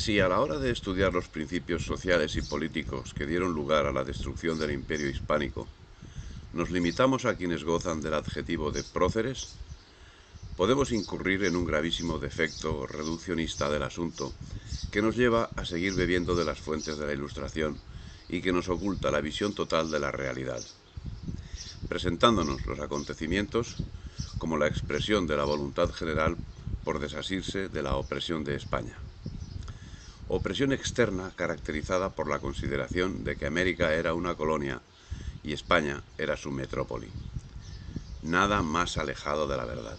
Si a la hora de estudiar los principios sociales y políticos que dieron lugar a la destrucción del Imperio hispánico, nos limitamos a quienes gozan del adjetivo de próceres, podemos incurrir en un gravísimo defecto reduccionista del asunto que nos lleva a seguir bebiendo de las fuentes de la Ilustración y que nos oculta la visión total de la realidad, presentándonos los acontecimientos como la expresión de la voluntad general por desasirse de la opresión de España. Opresión externa caracterizada por la consideración de que América era una colonia y España era su metrópoli. Nada más alejado de la verdad.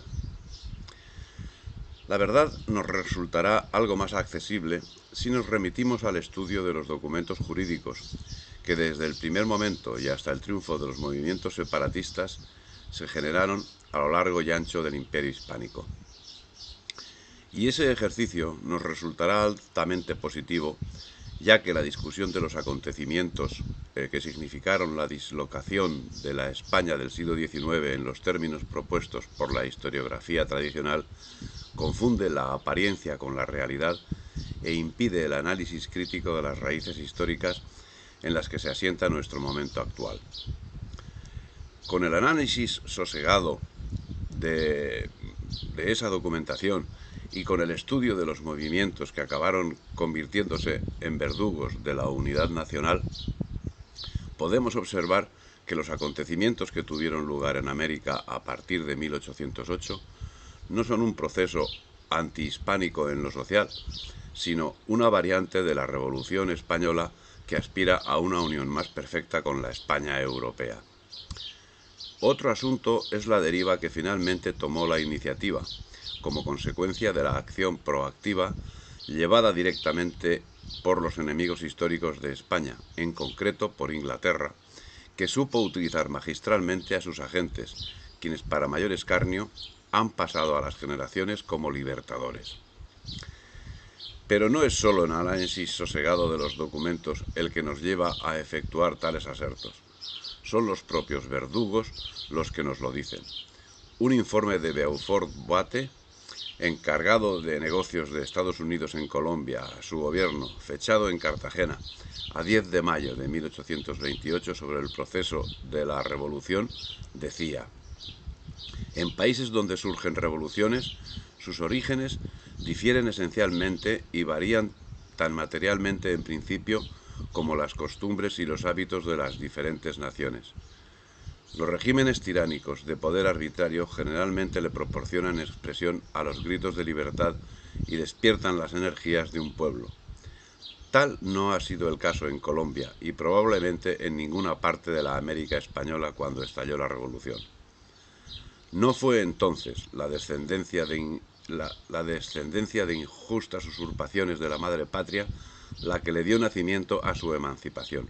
La verdad nos resultará algo más accesible si nos remitimos al estudio de los documentos jurídicos que desde el primer momento y hasta el triunfo de los movimientos separatistas se generaron a lo largo y ancho del Imperio hispánico. Y ese ejercicio nos resultará altamente positivo, ya que la discusión de los acontecimientos que significaron la dislocación de la España del siglo XIX en los términos propuestos por la historiografía tradicional confunde la apariencia con la realidad e impide el análisis crítico de las raíces históricas en las que se asienta nuestro momento actual. Con el análisis sosegado de esa documentación y con el estudio de los movimientos que acabaron convirtiéndose en verdugos de la unidad nacional, podemos observar que los acontecimientos que tuvieron lugar en América a partir de 1808 no son un proceso antihispánico en lo social, sino una variante de la Revolución Española que aspira a una unión más perfecta con la España europea. Otro asunto es la deriva que finalmente tomó la iniciativa, como consecuencia de la acción proactiva llevada directamente por los enemigos históricos de España, en concreto por Inglaterra, que supo utilizar magistralmente a sus agentes, quienes para mayor escarnio han pasado a las generaciones como libertadores. Pero no es solo el análisis sosegado de los documentos el que nos lleva a efectuar tales asertos. Son los propios verdugos los que nos lo dicen. Un informe de Beaufort-Boite, encargado de negocios de Estados Unidos en Colombia a su gobierno, fechado en Cartagena a 10 de mayo de 1828 sobre el proceso de la revolución, decía: en países donde surgen revoluciones, sus orígenes difieren esencialmente y varían tan materialmente en principio como las costumbres y los hábitos de las diferentes naciones. Los regímenes tiránicos de poder arbitrario generalmente le proporcionan expresión a los gritos de libertad y despiertan las energías de un pueblo. Tal no ha sido el caso en Colombia y probablemente en ninguna parte de la América española cuando estalló la revolución. No fue entonces la descendencia de injustas usurpaciones de la madre patria la que le dio nacimiento a su emancipación.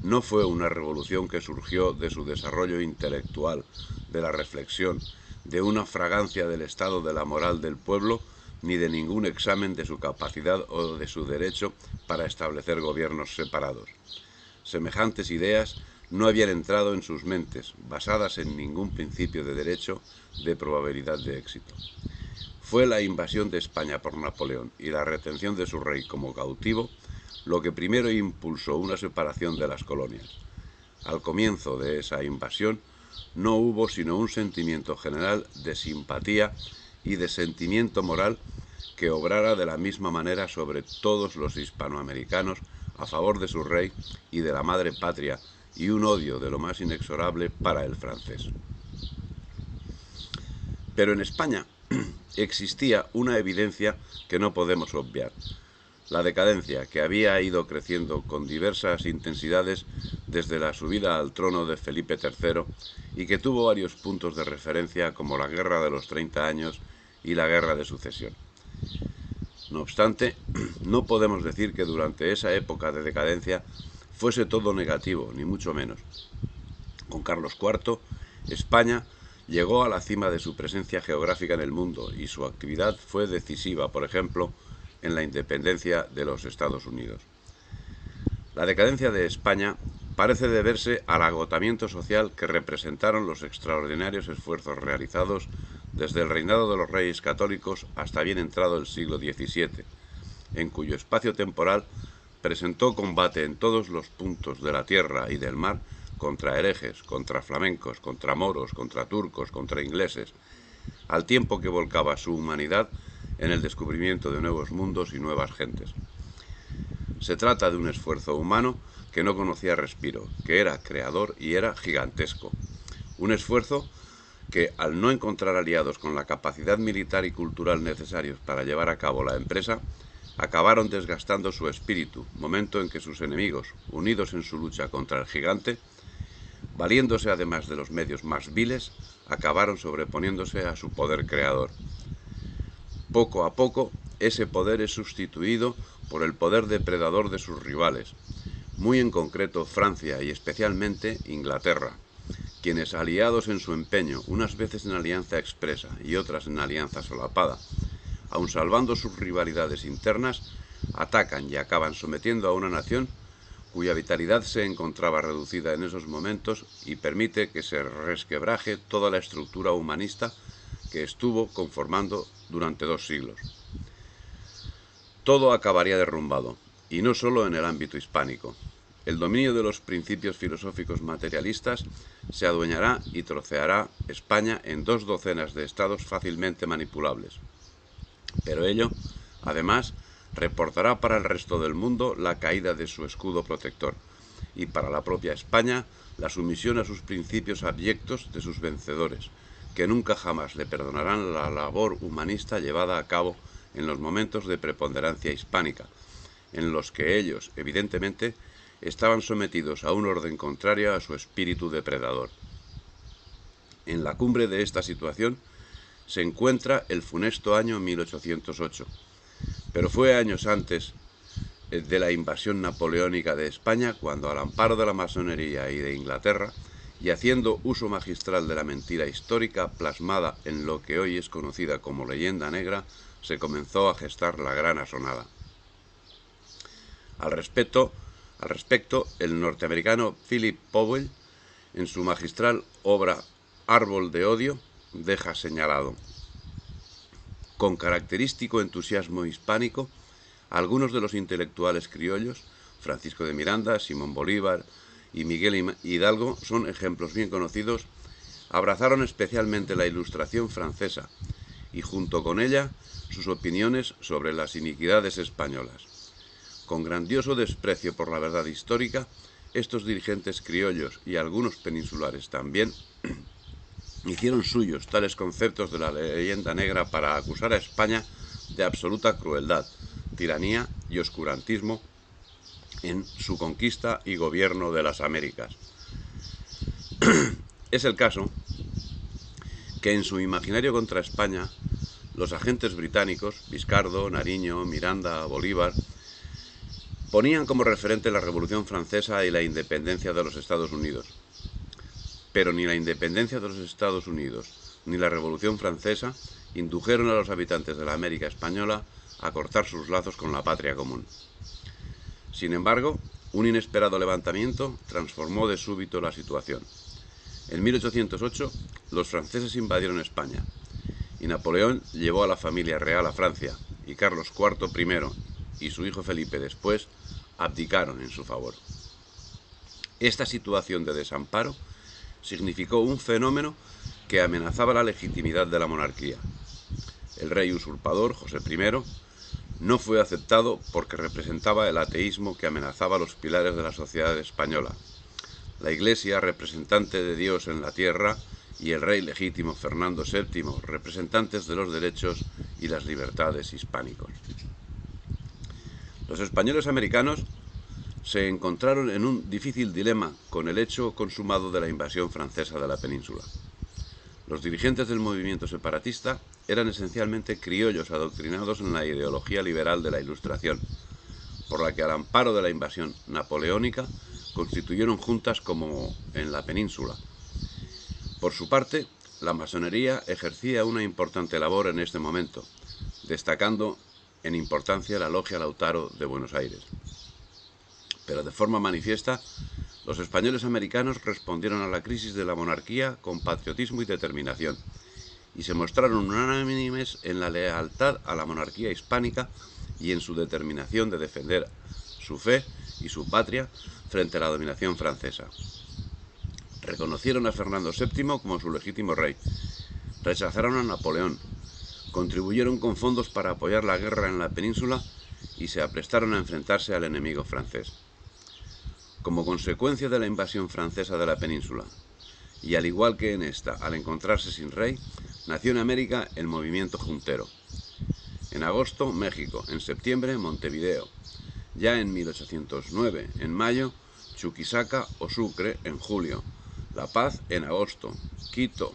No fue una revolución que surgió de su desarrollo intelectual, de la reflexión, de una fragancia del estado de la moral del pueblo, ni de ningún examen de su capacidad o de su derecho para establecer gobiernos separados. Semejantes ideas no habían entrado en sus mentes, basadas en ningún principio de derecho de probabilidad de éxito. Fue la invasión de España por Napoleón y la retención de su rey como cautivo lo que primero impulsó una separación de las colonias. Al comienzo de esa invasión no hubo sino un sentimiento general de simpatía y de sentimiento moral que obrara de la misma manera sobre todos los hispanoamericanos a favor de su rey y de la madre patria, y un odio de lo más inexorable para el francés. Pero en España existía una evidencia que no podemos obviar: la decadencia que había ido creciendo con diversas intensidades desde la subida al trono de Felipe III y que tuvo varios puntos de referencia como la Guerra de los 30 años y la Guerra de Sucesión. No obstante, no podemos decir que durante esa época de decadencia fuese todo negativo, ni mucho menos. Con Carlos IV, España llegó a la cima de su presencia geográfica en el mundo y su actividad fue decisiva, por ejemplo, en la independencia de los Estados Unidos. La decadencia de España parece deberse al agotamiento social que representaron los extraordinarios esfuerzos realizados desde el reinado de los reyes católicos hasta bien entrado el siglo XVII, en cuyo espacio temporal presentó combate en todos los puntos de la tierra y del mar contra herejes, contra flamencos, contra moros, contra turcos, contra ingleses, al tiempo que volcaba su humanidad en el descubrimiento de nuevos mundos y nuevas gentes. Se trata de un esfuerzo humano que no conocía respiro, que era creador y era gigantesco. Un esfuerzo que, al no encontrar aliados con la capacidad militar y cultural necesarios para llevar a cabo la empresa, acabaron desgastando su espíritu, momento en que sus enemigos, unidos en su lucha contra el gigante, valiéndose además de los medios más viles, acabaron sobreponiéndose a su poder creador. Poco a poco, ese poder es sustituido por el poder depredador de sus rivales, muy en concreto Francia y especialmente Inglaterra, quienes, aliados en su empeño, unas veces en alianza expresa y otras en alianza solapada, aun salvando sus rivalidades internas, atacan y acaban sometiendo a una nación cuya vitalidad se encontraba reducida en esos momentos y permite que se resquebraje toda la estructura humanista que estuvo conformando durante 2 siglos. Todo acabaría derrumbado, y no solo en el ámbito hispánico. El dominio de los principios filosóficos materialistas se adueñará y troceará España en 2 docenas de estados fácilmente manipulables. Pero ello, además, reportará para el resto del mundo la caída de su escudo protector, y para la propia España la sumisión a sus principios abyectos de sus vencedores, que nunca jamás le perdonarán la labor humanista llevada a cabo en los momentos de preponderancia hispánica, en los que ellos, evidentemente, estaban sometidos a un orden contrario a su espíritu depredador. En la cumbre de esta situación se encuentra el funesto año 1808, pero fue años antes de la invasión napoleónica de España cuando, al amparo de la masonería y de Inglaterra, y haciendo uso magistral de la mentira histórica plasmada en lo que hoy es conocida como leyenda negra, se comenzó a gestar la gran asonada. Al respecto, el norteamericano Philip Powell, en su magistral obra Árbol de Odio, deja señalado: con característico entusiasmo hispánico, algunos de los intelectuales criollos, Francisco de Miranda, Simón Bolívar y Miguel Hidalgo, son ejemplos bien conocidos, abrazaron especialmente la Ilustración francesa y junto con ella sus opiniones sobre las iniquidades españolas. Con grandioso desprecio por la verdad histórica, estos dirigentes criollos y algunos peninsulares también hicieron suyos tales conceptos de la leyenda negra para acusar a España de absoluta crueldad, tiranía y oscurantismo en su conquista y gobierno de las Américas. Es el caso que en su imaginario contra España, los agentes británicos, Viscardo, Nariño, Miranda, Bolívar, ponían como referente la Revolución Francesa y la independencia de los Estados Unidos. Pero ni la independencia de los Estados Unidos ni la Revolución Francesa indujeron a los habitantes de la América española a cortar sus lazos con la patria común. Sin embargo, un inesperado levantamiento transformó de súbito la situación. En 1808, los franceses invadieron España, y Napoleón llevó a la familia real a Francia, y Carlos IV primero y su hijo Felipe después abdicaron en su favor. Esta situación de desamparo significó un fenómeno que amenazaba la legitimidad de la monarquía. El rey usurpador, José I, no fue aceptado porque representaba el ateísmo que amenazaba los pilares de la sociedad española, la Iglesia, representante de Dios en la tierra, y el rey legítimo Fernando VII, representantes de los derechos y las libertades hispánicos. Los españoles americanos se encontraron en un difícil dilema con el hecho consumado de la invasión francesa de la península. Los dirigentes del movimiento separatista eran esencialmente criollos adoctrinados en la ideología liberal de la Ilustración, por la que, al amparo de la invasión napoleónica, constituyeron juntas como en la península. Por su parte, la masonería ejercía una importante labor en este momento, destacando en importancia la Logia Lautaro de Buenos Aires. Pero de forma manifiesta, los españoles americanos respondieron a la crisis de la monarquía con patriotismo y determinación, y se mostraron unánimes en la lealtad a la monarquía hispánica y en su determinación de defender su fe y su patria frente a la dominación francesa. Reconocieron a Fernando VII como su legítimo rey, rechazaron a Napoleón, contribuyeron con fondos para apoyar la guerra en la península y se aprestaron a enfrentarse al enemigo francés. Como consecuencia de la invasión francesa de la península, y al igual que en esta, al encontrarse sin rey, nació en América el movimiento juntero. En agosto, México; en septiembre, Montevideo; ya en 1809, en mayo, Chuquisaca o Sucre; en julio, La Paz; en agosto, Quito;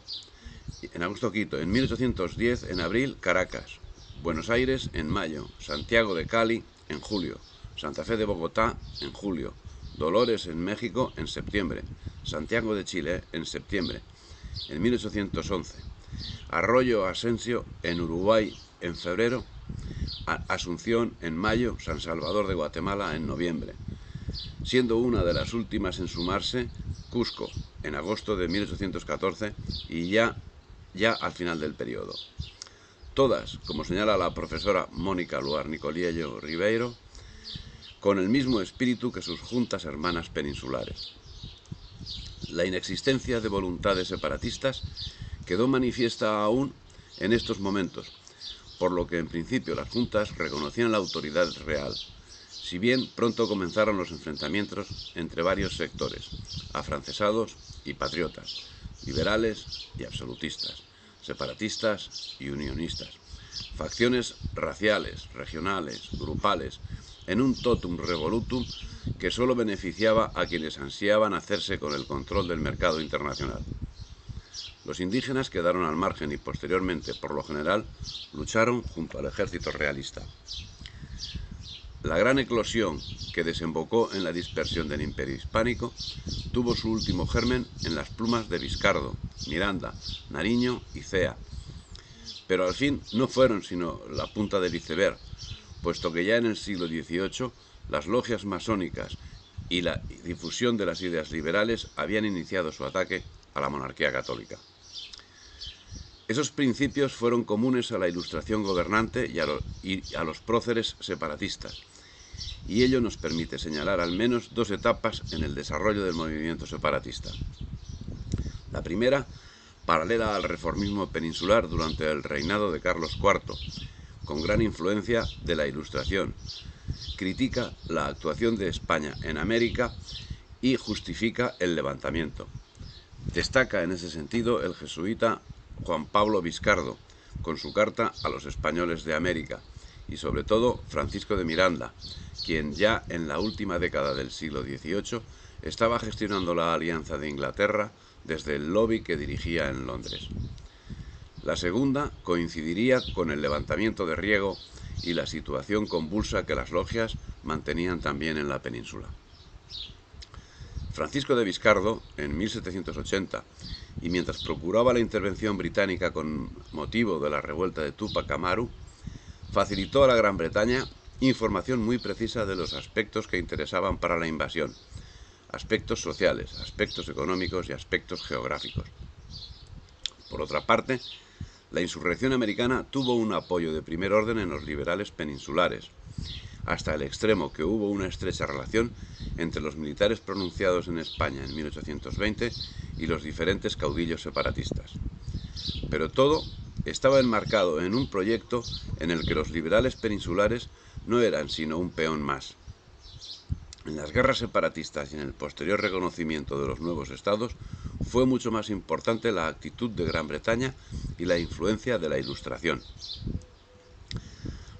en 1810, en abril, Caracas; Buenos Aires; en mayo, Santiago de Cali; en julio, Santa Fe de Bogotá; en julio, Dolores en México; en septiembre, Santiago de Chile; en septiembre, en 1811, Arroyo Asensio en Uruguay; en febrero, Asunción; en mayo, San Salvador de Guatemala; en noviembre, siendo una de las últimas en sumarse, Cusco; en agosto de 1814, y ya al final del periodo. Todas, como señala la profesora Mónica Luar Nicoliello Ribeiro, con el mismo espíritu que sus juntas hermanas peninsulares. La inexistencia de voluntades separatistas quedó manifiesta aún en estos momentos, por lo que en principio las juntas reconocían la autoridad real, si bien pronto comenzaron los enfrentamientos entre varios sectores, afrancesados y patriotas, liberales y absolutistas, separatistas y unionistas, facciones raciales, regionales, grupales, en un totum revolutum que solo beneficiaba a quienes ansiaban hacerse con el control del mercado internacional. Los indígenas quedaron al margen y posteriormente, por lo general, lucharon junto al ejército realista. La gran eclosión que desembocó en la dispersión del Imperio hispánico tuvo su último germen en las plumas de Viscardo, Miranda, Nariño y Cea. Pero al fin no fueron sino la punta del iceberg, puesto que ya en el siglo XVIII las logias masónicas y la difusión de las ideas liberales habían iniciado su ataque a la monarquía católica. Esos principios fueron comunes a la Ilustración gobernante y a los próceres separatistas, y ello nos permite señalar al menos dos etapas en el desarrollo del movimiento separatista. La primera, paralela al reformismo peninsular durante el reinado de Carlos IV, con gran influencia de la Ilustración, critica la actuación de España en América y justifica el levantamiento. Destaca en ese sentido el jesuita Juan Pablo Viscardo, con su carta a los españoles de América, y sobre todo Francisco de Miranda, quien ya en la última década del siglo XVIII estaba gestionando la alianza de Inglaterra desde el lobby que dirigía en Londres. La segunda coincidiría con el levantamiento de Riego y la situación convulsa que las logias mantenían también en la península. Francisco de Viscardo, en 1780, y mientras procuraba la intervención británica con motivo de la revuelta de Túpac Amaru, facilitó a la Gran Bretaña información muy precisa de los aspectos que interesaban para la invasión, aspectos sociales, aspectos económicos y aspectos geográficos. Por otra parte, la insurrección americana tuvo un apoyo de primer orden en los liberales peninsulares, hasta el extremo que hubo una estrecha relación entre los militares pronunciados en España en 1820 y los diferentes caudillos separatistas. Pero todo estaba enmarcado en un proyecto en el que los liberales peninsulares no eran sino un peón más. En las guerras separatistas y en el posterior reconocimiento de los nuevos estados fue mucho más importante la actitud de Gran Bretaña y la influencia de la Ilustración.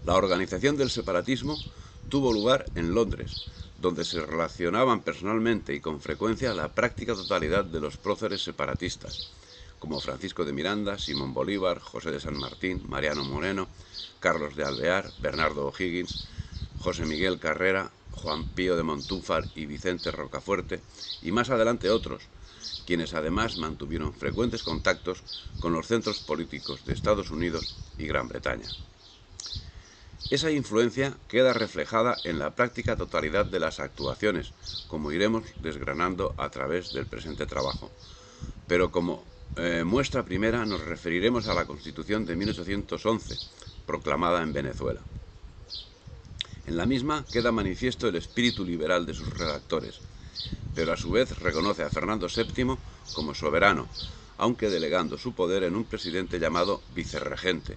La organización del separatismo tuvo lugar en Londres, donde se relacionaban personalmente y con frecuencia la práctica totalidad de los próceres separatistas, como Francisco de Miranda, Simón Bolívar, José de San Martín, Mariano Moreno, Carlos de Alvear, Bernardo O'Higgins, José Miguel Carrera, Juan Pío de Montúfar y Vicente Rocafuerte, y más adelante otros, quienes además mantuvieron frecuentes contactos con los centros políticos de Estados Unidos y Gran Bretaña. Esa influencia queda reflejada en la práctica totalidad de las actuaciones, como iremos desgranando a través del presente trabajo. Pero como muestra primera nos referiremos a la Constitución de 1811, proclamada en Venezuela. En la misma queda manifiesto el espíritu liberal de sus redactores, pero a su vez reconoce a Fernando VII como soberano, aunque delegando su poder en un presidente llamado vicerregente,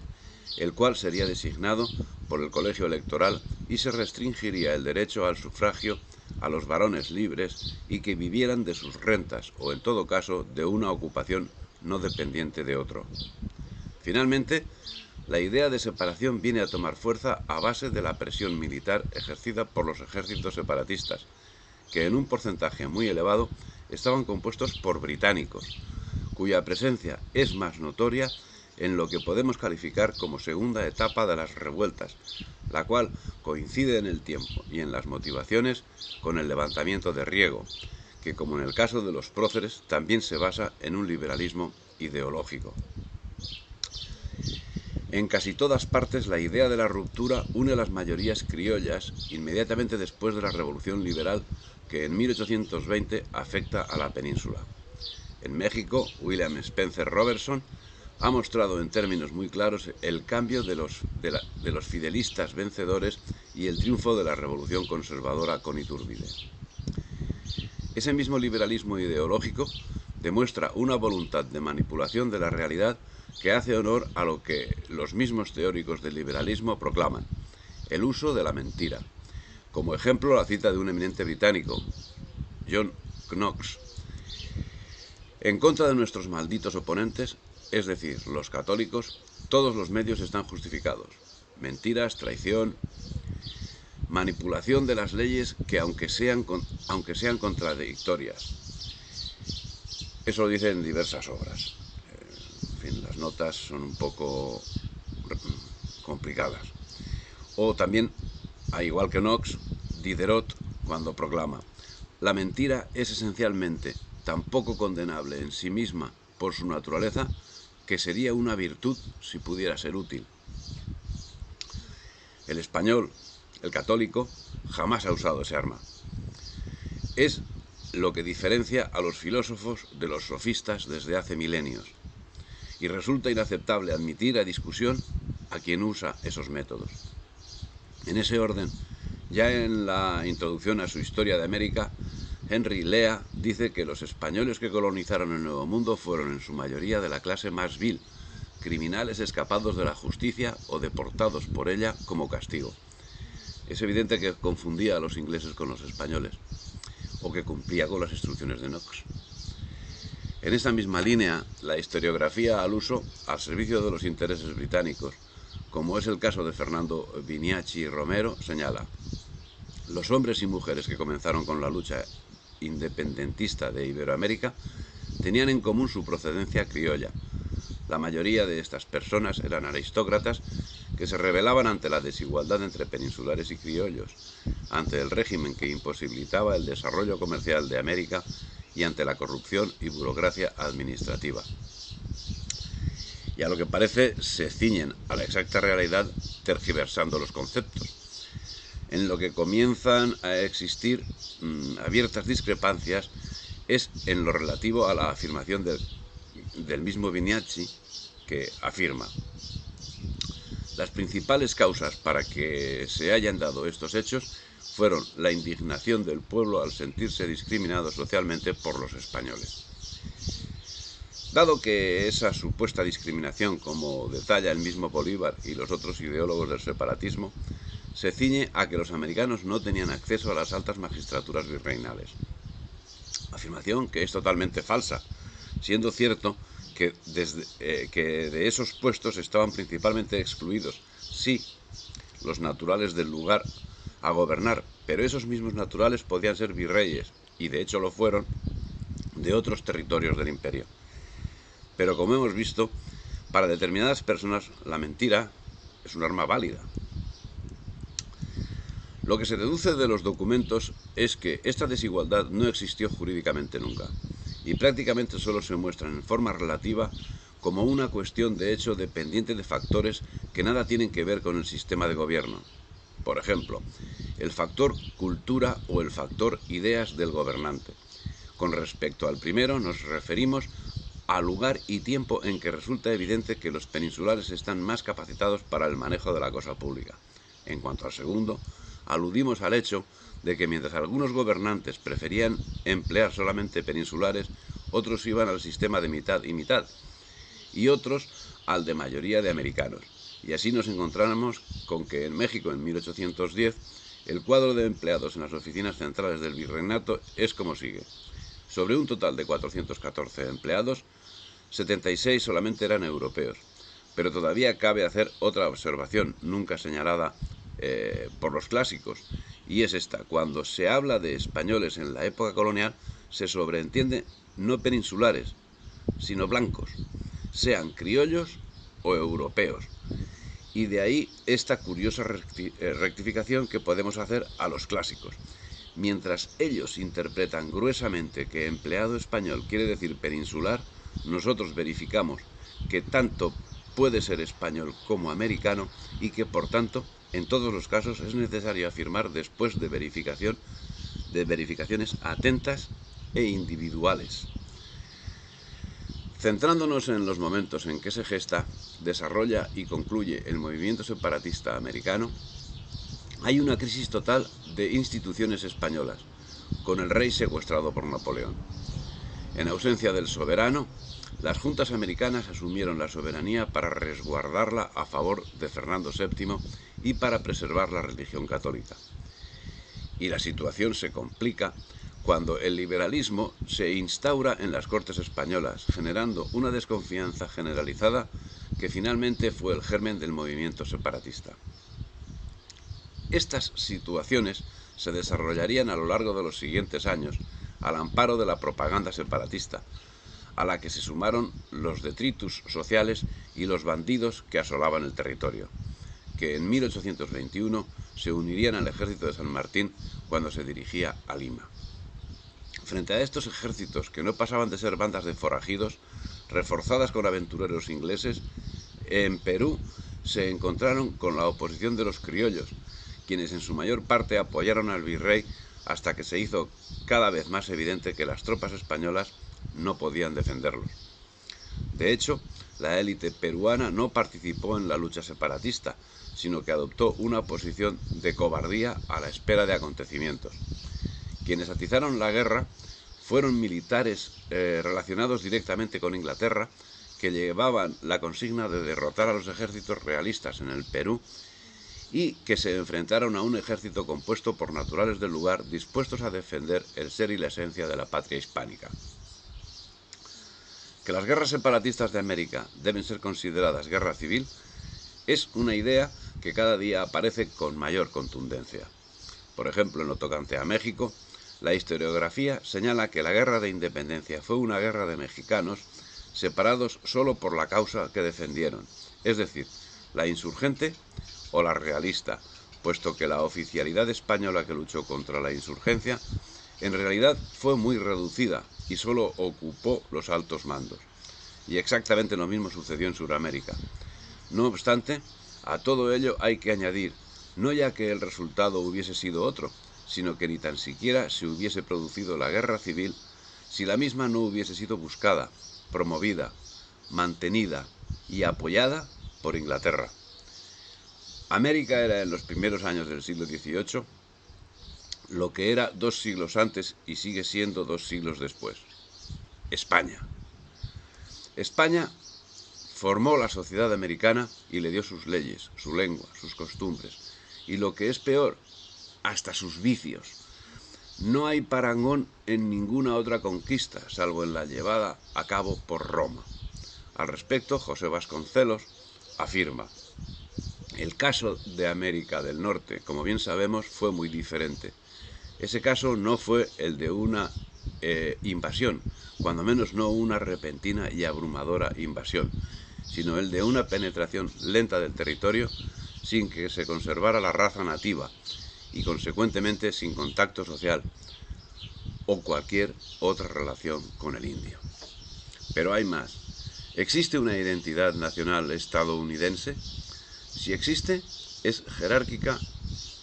el cual sería designado por el colegio electoral y se restringiría el derecho al sufragio a los varones libres y que vivieran de sus rentas o, en todo caso, de una ocupación no dependiente de otro. Finalmente, la idea de separación viene a tomar fuerza a base de la presión militar ejercida por los ejércitos separatistas, que en un porcentaje muy elevado estaban compuestos por británicos, cuya presencia es más notoria en lo que podemos calificar como segunda etapa de las revueltas, la cual coincide en el tiempo y en las motivaciones con el levantamiento de Riego, que, como en el caso de los próceres, también se basa en un liberalismo ideológico. En casi todas partes la idea de la ruptura une a las mayorías criollas inmediatamente después de la Revolución Liberal que en 1820 afecta a la península. En México, William Spencer Robertson ha mostrado en términos muy claros el cambio de los fidelistas vencedores y el triunfo de la revolución conservadora con Iturbide. Ese mismo liberalismo ideológico demuestra una voluntad de manipulación de la realidad que hace honor a lo que los mismos teóricos del liberalismo proclaman: el uso de la mentira. Como ejemplo, la cita de un eminente británico, John Knox: en contra de nuestros malditos oponentes, es decir, los católicos, todos los medios están justificados. Mentiras, traición, manipulación de las leyes que aunque sean contradictorias. Eso lo dice en diversas obras. En fin, las notas son un poco complicadas. O también, al igual que Knox, Diderot cuando proclama: la mentira es esencialmente tan poco condenable en sí misma por su naturaleza que sería una virtud si pudiera ser útil. El español, el católico, jamás ha usado ese arma. Es lo que diferencia a los filósofos de los sofistas desde hace milenios, y resulta inaceptable admitir a discusión a quien usa esos métodos. En ese orden, ya en la introducción a su Historia de América, Henry Lea dice que los españoles que colonizaron el Nuevo Mundo fueron en su mayoría de la clase más vil, criminales escapados de la justicia o deportados por ella como castigo. Es evidente que confundía a los ingleses con los españoles, o que cumplía con las instrucciones de Knox. En esta misma línea, la historiografía al uso al servicio de los intereses británicos, como es el caso de Fernando Viniachi Romero, señala: los hombres y mujeres que comenzaron con la lucha independentista de Iberoamérica tenían en común su procedencia criolla. La mayoría de estas personas eran aristócratas que se rebelaban ante la desigualdad entre peninsulares y criollos, ante el régimen que imposibilitaba el desarrollo comercial de América y ante la corrupción y burocracia administrativa. Y a lo que parece se ciñen a la exacta realidad tergiversando los conceptos. En lo que comienzan a existir abiertas discrepancias es en lo relativo a la afirmación del mismo Viniachi, que afirma: las principales causas para que se hayan dado estos hechos fueron la indignación del pueblo al sentirse discriminado socialmente por los españoles. Dado que esa supuesta discriminación, como detalla el mismo Bolívar y los otros ideólogos del separatismo, se ciñe a que los americanos no tenían acceso a las altas magistraturas virreinales. Afirmación que es totalmente falsa, siendo cierto que de esos puestos estaban principalmente excluidos, sí, los naturales del lugar a gobernar, pero esos mismos naturales podían ser virreyes, y de hecho lo fueron, de otros territorios del imperio. Pero como hemos visto, para determinadas personas la mentira es un arma válida. Lo que se deduce de los documentos es que esta desigualdad no existió jurídicamente nunca, y prácticamente solo se muestran en forma relativa como una cuestión de hecho dependiente de factores que nada tienen que ver con el sistema de gobierno. Por ejemplo, el factor cultura o el factor ideas del gobernante. Con respecto al primero nos referimos al lugar y tiempo en que resulta evidente que los peninsulares están más capacitados para el manejo de la cosa pública. En cuanto al segundo, aludimos al hecho de que mientras algunos gobernantes preferían emplear solamente peninsulares, otros iban al sistema de mitad y mitad, y otros al de mayoría de americanos. Y así nos encontramos con que en México, en 1810, el cuadro de empleados en las oficinas centrales del virreinato es como sigue. Sobre un total de 414 empleados, 76 solamente eran europeos. Pero todavía cabe hacer otra observación, nunca señalada por los clásicos, y es esta: cuando se habla de españoles en la época colonial, se sobreentiende no peninsulares, sino blancos, sean criollos o europeos. Y de ahí esta curiosa rectificación que podemos hacer a los clásicos. Mientras ellos interpretan gruesamente que empleado español quiere decir peninsular, nosotros verificamos que tanto puede ser español como americano y que por tanto en todos los casos es necesario afirmar después de verificaciones atentas e individuales. Centrándonos en los momentos en que se gesta, desarrolla y concluye el movimiento separatista americano, hay una crisis total de instituciones españolas, con el rey secuestrado por Napoleón. En ausencia del soberano, las juntas americanas asumieron la soberanía para resguardarla a favor de Fernando VII y para preservar la religión católica. Y la situación se complica cuando el liberalismo se instaura en las Cortes españolas, generando una desconfianza generalizada que finalmente fue el germen del movimiento separatista. Estas situaciones se desarrollarían a lo largo de los siguientes años, al amparo de la propaganda separatista, a la que se sumaron los detritus sociales y los bandidos que asolaban el territorio, que en 1821 se unirían al ejército de San Martín cuando se dirigía a Lima. Frente a estos ejércitos, que no pasaban de ser bandas de forajidos, reforzadas con aventureros ingleses, en Perú se encontraron con la oposición de los criollos, quienes en su mayor parte apoyaron al virrey hasta que se hizo cada vez más evidente que las tropas españolas no podían defenderlos. De hecho, la élite peruana no participó en la lucha separatista, sino que adoptó una posición de cobardía a la espera de acontecimientos. Quienes atizaron la guerra fueron militares relacionados directamente con Inglaterra, que llevaban la consigna de derrotar a los ejércitos realistas en el Perú y que se enfrentaron a un ejército compuesto por naturales del lugar dispuestos a defender el ser y la esencia de la patria hispánica. Que las guerras separatistas de América deben ser consideradas guerra civil es una idea que cada día aparece con mayor contundencia. Por ejemplo, en lo tocante a México, la historiografía señala que la guerra de independencia fue una guerra de mexicanos separados solo por la causa que defendieron, es decir, la insurgente o la realista, puesto que la oficialidad española que luchó contra la insurgencia en realidad fue muy reducida y solo ocupó los altos mandos. Y exactamente lo mismo sucedió en Sudamérica. No obstante, a todo ello hay que añadir, no ya que el resultado hubiese sido otro, sino que ni tan siquiera se hubiese producido la guerra civil si la misma no hubiese sido buscada, promovida, mantenida y apoyada por Inglaterra. América era en los primeros años del siglo XVIII lo que era 2 siglos antes y sigue siendo 2 siglos después: España. España formó la sociedad americana y le dio sus leyes, su lengua, sus costumbres y, lo que es peor, hasta sus vicios. No hay parangón en ninguna otra conquista, salvo en la llevada a cabo por Roma. Al respecto, José Vasconcelos afirma: el caso de América del Norte, como bien sabemos, fue muy diferente. Ese caso no fue el de una invasión, cuando menos no una repentina y abrumadora invasión, sino el de una penetración lenta del territorio sin que se conservara la raza nativa y, consecuentemente, sin contacto social o cualquier otra relación con el indio. Pero hay más. ¿Existe una identidad nacional estadounidense? Si existe, es jerárquica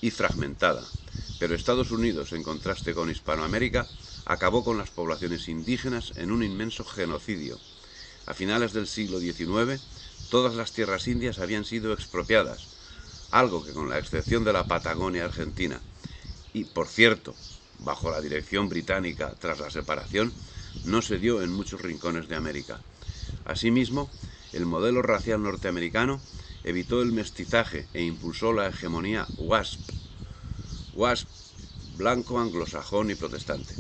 y fragmentada, pero Estados Unidos, en contraste con Hispanoamérica, acabó con las poblaciones indígenas en un inmenso genocidio. A finales del siglo XIX, todas las tierras indias habían sido expropiadas. algo que con la excepción de la Patagonia argentina, y por cierto, bajo la dirección británica tras la separación, no se dio en muchos rincones de América. Asimismo, el modelo racial norteamericano evitó el mestizaje e impulsó la hegemonía WASP, blanco, anglosajón y protestante.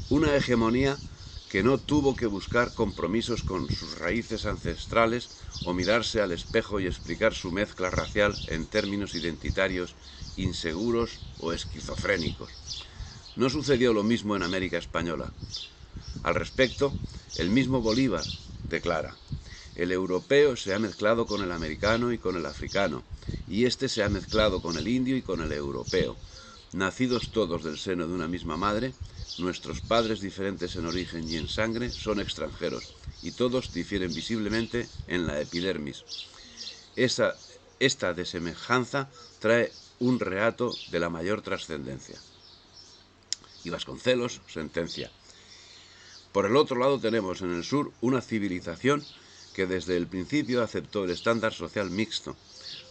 Una hegemonía que no tuvo que buscar compromisos con sus raíces ancestrales o mirarse al espejo y explicar su mezcla racial en términos identitarios inseguros o esquizofrénicos. No sucedió lo mismo en América Española. Al respecto, el mismo Bolívar declara: el europeo se ha mezclado con el americano y con el africano, y este se ha mezclado con el indio y con el europeo. Nacidos todos del seno de una misma madre, nuestros padres diferentes en origen y en sangre son extranjeros, y todos difieren visiblemente en la epidermis. Esta desemejanza trae un reato de la mayor trascendencia. Y Vasconcelos sentencia: por el otro lado tenemos en el sur una civilización que desde el principio aceptó el estándar social mixto,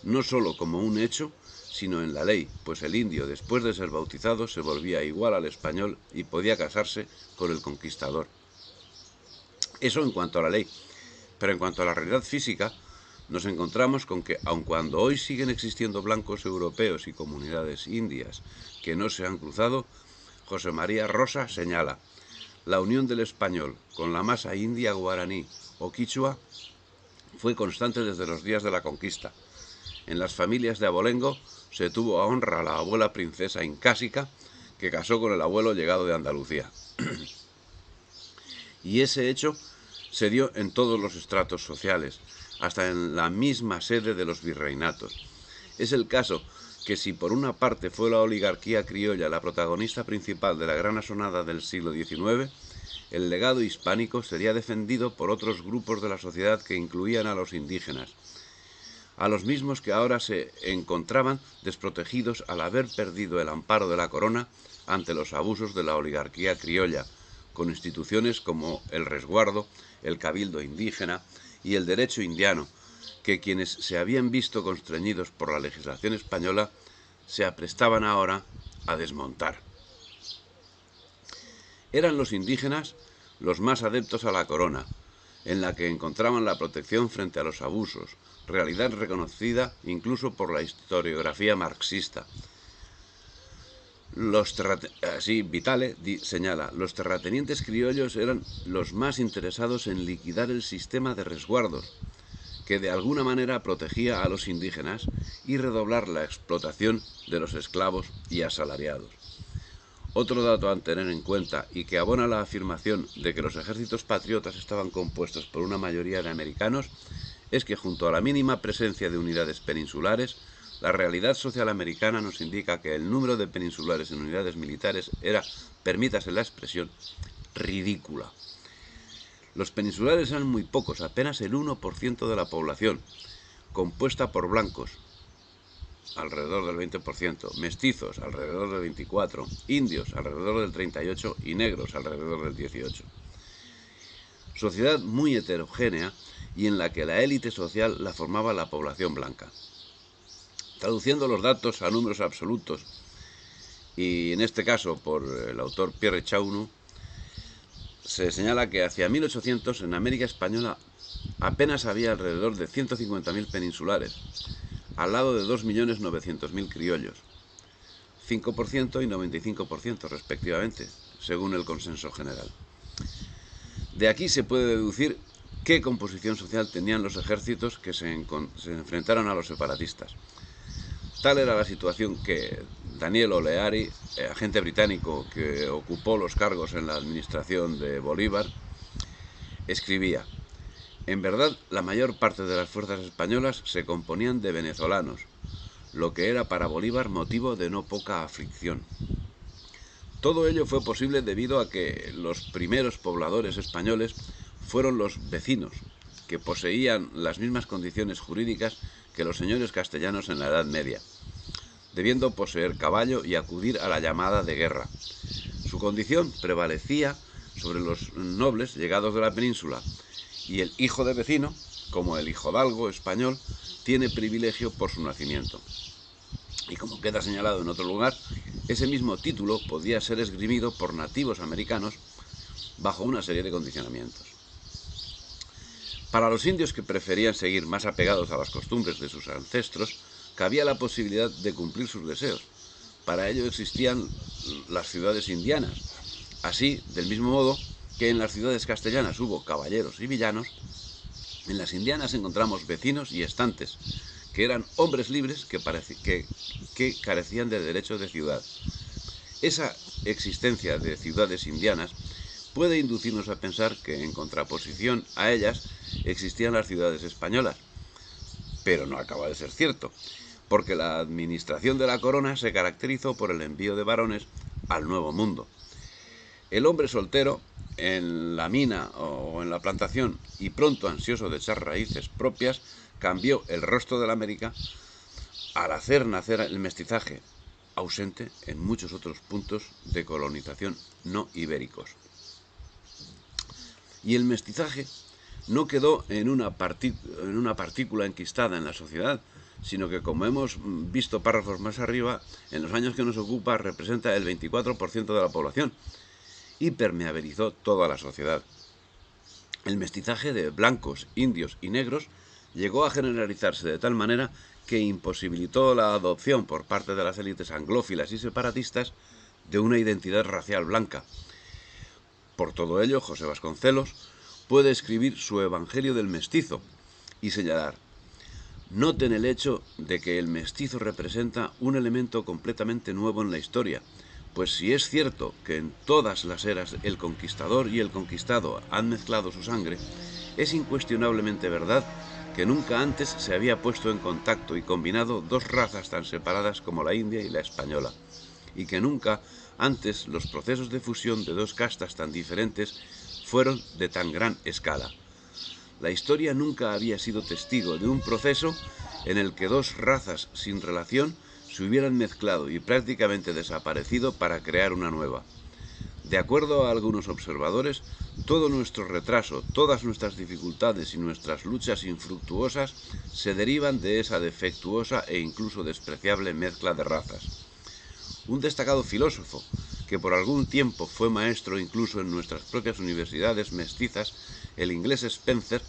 no solo como un hecho, sino en la ley, pues el indio, después de ser bautizado, se volvía igual al español y podía casarse con el conquistador. Eso en cuanto a la ley, pero en cuanto a la realidad física, nos encontramos con que, aun cuando hoy siguen existiendo blancos europeos y comunidades indias que no se han cruzado, José María Rosa señala: la unión del español con la masa india, guaraní o quichua fue constante desde los días de la conquista. En las familias de abolengo se tuvo a honra a la abuela princesa incásica que casó con el abuelo llegado de Andalucía. Y ese hecho se dio en todos los estratos sociales, hasta en la misma sede de los virreinatos. Es el caso que si por una parte fue la oligarquía criolla la protagonista principal de la gran asonada del siglo XIX, el legado hispánico sería defendido por otros grupos de la sociedad que incluían a los indígenas, a los mismos que ahora se encontraban desprotegidos al haber perdido el amparo de la corona ante los abusos de la oligarquía criolla, con instituciones como el resguardo, el cabildo indígena y el derecho indiano, que quienes se habían visto constreñidos por la legislación española se aprestaban ahora a desmontar. Eran los indígenas los más adeptos a la corona, en la que encontraban la protección frente a los abusos, realidad reconocida incluso por la historiografía marxista. Vitale señala: los terratenientes criollos eran los más interesados en liquidar el sistema de resguardos, que de alguna manera protegía a los indígenas, y redoblar la explotación de los esclavos y asalariados. Otro dato a tener en cuenta, y que abona la afirmación de que los ejércitos patriotas estaban compuestos por una mayoría de americanos, es que junto a la mínima presencia de unidades peninsulares, la realidad social americana nos indica que el número de peninsulares en unidades militares era, permítase la expresión, ridícula. Los peninsulares eran muy pocos, apenas el 1% de la población, compuesta por blancos, alrededor del 20%, mestizos, alrededor del 24%, indios, alrededor del 38% y negros, alrededor del 18%. Sociedad muy heterogénea y en la que la élite social la formaba la población blanca. Traduciendo los datos a números absolutos, y en este caso por el autor Pierre Chaunu, se señala que hacia 1800 en América Española apenas había alrededor de 150.000 peninsulares, al lado de 2.900.000 criollos, 5% y 95% respectivamente, según el consenso general. De aquí se puede deducir qué composición social tenían los ejércitos que se enfrentaron a los separatistas. Tal era la situación que Daniel O'Leary, agente británico que ocupó los cargos en la administración de Bolívar, escribía: en verdad, la mayor parte de las fuerzas españolas se componían de venezolanos, lo que era para Bolívar motivo de no poca aflicción. Todo ello fue posible debido a que los primeros pobladores españoles fueron los vecinos, que poseían las mismas condiciones jurídicas que los señores castellanos en la Edad Media, debiendo poseer caballo y acudir a la llamada de guerra. Su condición prevalecía sobre los nobles llegados de la península, y el hijo de vecino, como el hijodalgo español, tiene privilegio por su nacimiento. Y como queda señalado en otro lugar, ese mismo título podía ser esgrimido por nativos americanos bajo una serie de condicionamientos. Para los indios que preferían seguir más apegados a las costumbres de sus ancestros, cabía la posibilidad de cumplir sus deseos. Para ello existían las ciudades indianas. Así, del mismo modo que en las ciudades castellanas hubo caballeros y villanos, en las indianas encontramos vecinos y estantes, que eran hombres libres que carecían de derecho de ciudad. Esa existencia de ciudades indianas puede inducirnos a pensar que en contraposición a ellas existían las ciudades españolas, pero no acaba de ser cierto, porque la administración de la corona se caracterizó por el envío de varones al Nuevo Mundo. El hombre soltero, en la mina o en la plantación y pronto ansioso de echar raíces propias, cambió el rostro de la América al hacer nacer el mestizaje, ausente en muchos otros puntos de colonización no ibéricos. Y el mestizaje no quedó en una partícula enquistada en la sociedad, sino que, como hemos visto párrafos más arriba, en los años que nos ocupa representa el 24% de la población y permeabilizó toda la sociedad. El mestizaje de blancos, indios y negros llegó a generalizarse de tal manera que imposibilitó la adopción por parte de las élites anglófilas y separatistas de una identidad racial blanca. Por todo ello, José Vasconcelos puede escribir su Evangelio del Mestizo y señalar: noten el hecho de que el mestizo representa un elemento completamente nuevo en la historia, pues si es cierto que en todas las eras el conquistador y el conquistado han mezclado su sangre, es incuestionablemente verdad que nunca antes se había puesto en contacto y combinado dos razas tan separadas como la india y la española, y que nunca antes los procesos de fusión de dos castas tan diferentes fueron de tan gran escala. La historia nunca había sido testigo de un proceso en el que dos razas sin relación se hubieran mezclado y prácticamente desaparecido para crear una nueva. De acuerdo a algunos observadores, todo nuestro retraso, todas nuestras dificultades y nuestras luchas infructuosas se derivan de esa defectuosa e incluso despreciable mezcla de razas. Un destacado filósofo, que por algún tiempo fue maestro incluso en nuestras propias universidades mestizas, el inglés Spencer,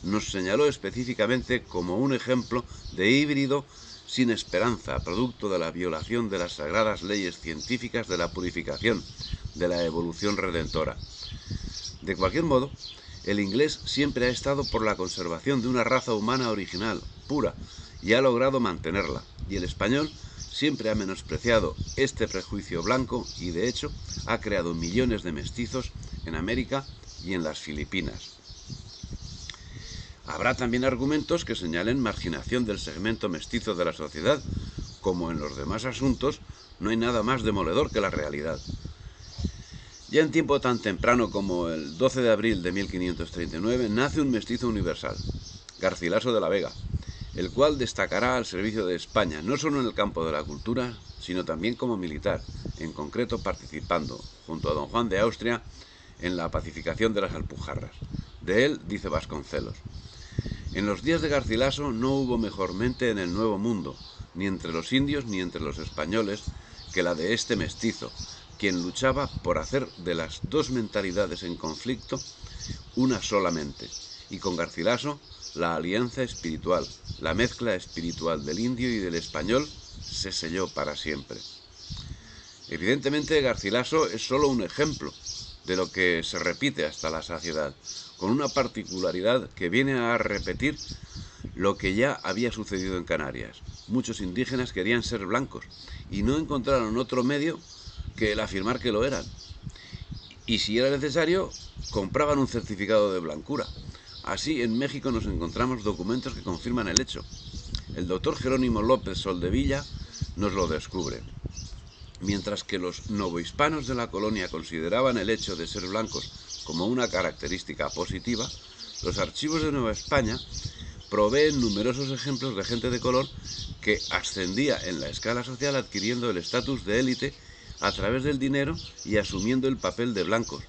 nos señaló específicamente como un ejemplo de híbrido sin esperanza, producto de la violación de las sagradas leyes científicas de la purificación, de la evolución redentora. De cualquier modo, el inglés siempre ha estado por la conservación de una raza humana original, pura, y ha logrado mantenerla, y el español siempre ha menospreciado este prejuicio blanco y, de hecho, ha creado millones de mestizos en América y en las Filipinas. Habrá también argumentos que señalen marginación del segmento mestizo de la sociedad. Como en los demás asuntos, no hay nada más demoledor que la realidad. Ya en tiempo tan temprano como el 12 de abril de 1539 nace un mestizo universal, Garcilaso de la Vega, el cual destacará al servicio de España, no solo en el campo de la cultura, sino también como militar, en concreto participando, junto a don Juan de Austria, en la pacificación de las Alpujarras. De él dice Vasconcelos: en los días de Garcilaso no hubo mejor mente en el Nuevo Mundo, ni entre los indios ni entre los españoles, que la de este mestizo, quien luchaba por hacer de las dos mentalidades en conflicto una sola mente, y con Garcilaso la alianza espiritual, la mezcla espiritual del indio y del español se selló para siempre. Evidentemente, Garcilaso es solo un ejemplo de lo que se repite hasta la saciedad, con una particularidad que viene a repetir lo que ya había sucedido en Canarias. Muchos indígenas querían ser blancos y no encontraron otro medio que el afirmar que lo eran. Y si era necesario, compraban un certificado de blancura. Así, en México nos encontramos documentos que confirman el hecho. El doctor Jerónimo López Soldevilla nos lo descubre. Mientras que los novohispanos de la colonia consideraban el hecho de ser blancos como una característica positiva, los archivos de Nueva España proveen numerosos ejemplos de gente de color que ascendía en la escala social adquiriendo el estatus de élite a través del dinero y asumiendo el papel de blancos.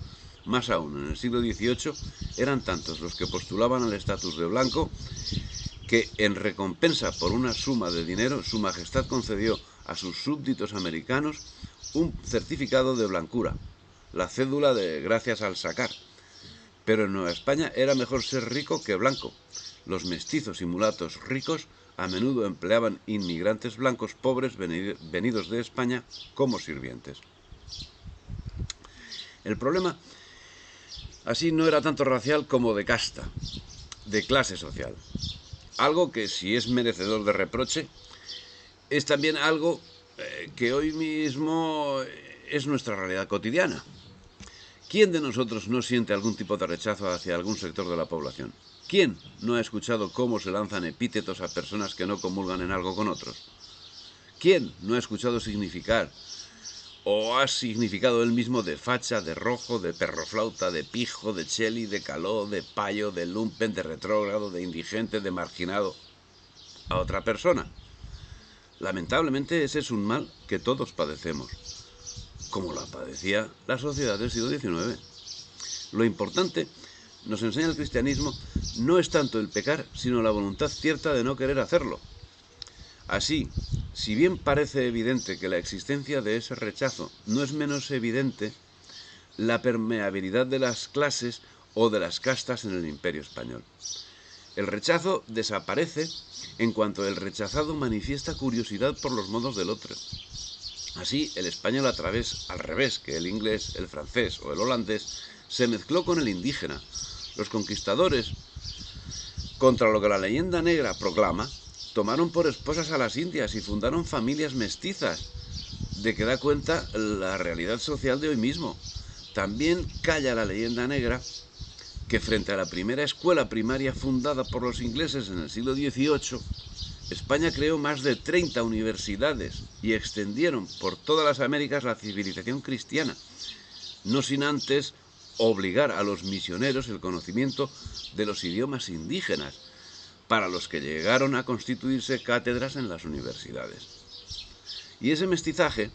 Más aún, en el siglo XVIII eran tantos los que postulaban al estatus de blanco que en recompensa por una suma de dinero, Su Majestad concedió a sus súbditos americanos un certificado de blancura, la cédula de gracias al sacar. Pero en Nueva España era mejor ser rico que blanco. Los mestizos y mulatos ricos a menudo empleaban inmigrantes blancos pobres venidos de España como sirvientes. El problema así no era tanto racial como de casta, de clase social. Algo que, si es merecedor de reproche, es también algo que hoy mismo es nuestra realidad cotidiana. ¿Quién de nosotros no siente algún tipo de rechazo hacia algún sector de la población? ¿Quién no ha escuchado cómo se lanzan epítetos a personas que no comulgan en algo con otros? ¿Quién no ha escuchado significar o ha significado él mismo de facha, de rojo, de perroflauta, de pijo, de cheli, de caló, de payo, de lumpen, de retrógrado, de indigente, de marginado a otra persona? Lamentablemente ese es un mal que todos padecemos, como la padecía la sociedad del siglo XIX. Lo importante, nos enseña el cristianismo, no es tanto el pecar, sino la voluntad cierta de no querer hacerlo. Así, si bien parece evidente que la existencia de ese rechazo, no es menos evidente la permeabilidad de las clases o de las castas en el Imperio español. El rechazo desaparece en cuanto el rechazado manifiesta curiosidad por los modos del otro. Así, el español al revés que el inglés, el francés o el holandés, se mezcló con el indígena. Los conquistadores, contra lo que la leyenda negra proclama, tomaron por esposas a las indias y fundaron familias mestizas, de que da cuenta la realidad social de hoy mismo. También calla la leyenda negra que frente a la primera escuela primaria fundada por los ingleses en el siglo XVIII, España creó más de 30 universidades y extendieron por todas las Américas la civilización cristiana, no sin antes obligar a los misioneros el conocimiento de los idiomas indígenas, para los que llegaron a constituirse cátedras en las universidades. Y ese mestizaje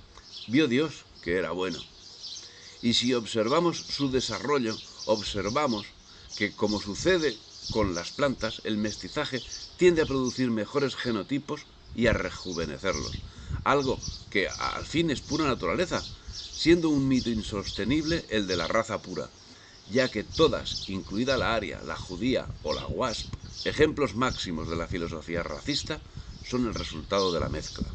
vio Dios que era bueno. Y si observamos su desarrollo, observamos que, como sucede con las plantas, el mestizaje tiende a producir mejores genotipos y a rejuvenecerlos, algo que al fin es pura naturaleza, siendo un mito insostenible el de la raza pura, ya que todas, incluida la aria, la judía o la wasp, ejemplos máximos de la filosofía racista, son el resultado de la mezcla.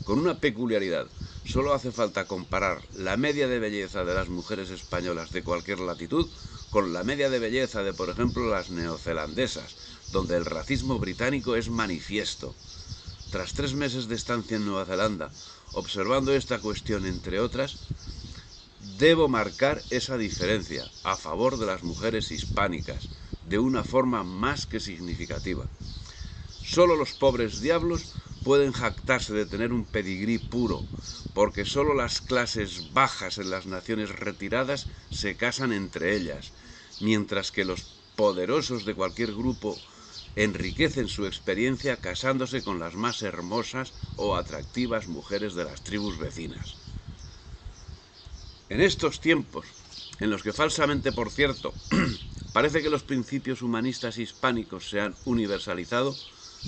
Con una peculiaridad, solo hace falta comparar la media de belleza de las mujeres españolas de cualquier latitud con la media de belleza de, por ejemplo, las neozelandesas, donde el racismo británico es manifiesto. Tras 3 meses de estancia en Nueva Zelanda, observando esta cuestión entre otras, debo marcar esa diferencia a favor de las mujeres hispánicas, de una forma más que significativa. Solo los pobres diablos pueden jactarse de tener un pedigrí puro, porque solo las clases bajas en las naciones retiradas se casan entre ellas, mientras que los poderosos de cualquier grupo enriquecen su experiencia casándose con las más hermosas o atractivas mujeres de las tribus vecinas. En estos tiempos, en los que falsamente, por cierto, parece que los principios humanistas hispánicos se han universalizado,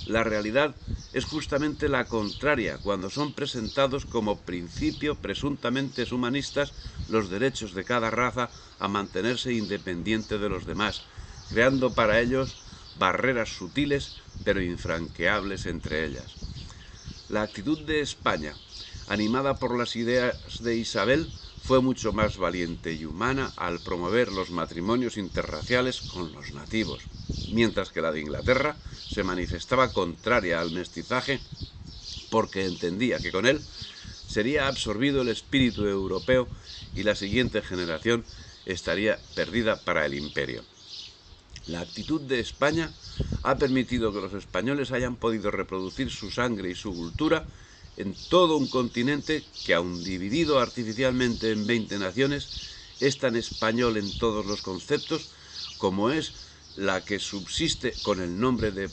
la realidad es justamente la contraria cuando son presentados como principio presuntamente humanistas los derechos de cada raza a mantenerse independiente de los demás, creando para ellos barreras sutiles pero infranqueables entre ellas. La actitud de España, animada por las ideas de Isabel, fue mucho más valiente y humana al promover los matrimonios interraciales con los nativos, mientras que la de Inglaterra se manifestaba contraria al mestizaje porque entendía que con él sería absorbido el espíritu europeo y la siguiente generación estaría perdida para el imperio. La actitud de España ha permitido que los españoles hayan podido reproducir su sangre y su cultura en todo un continente que, aun dividido artificialmente en 20 naciones, es tan español en todos los conceptos como es la que subsiste con el nombre de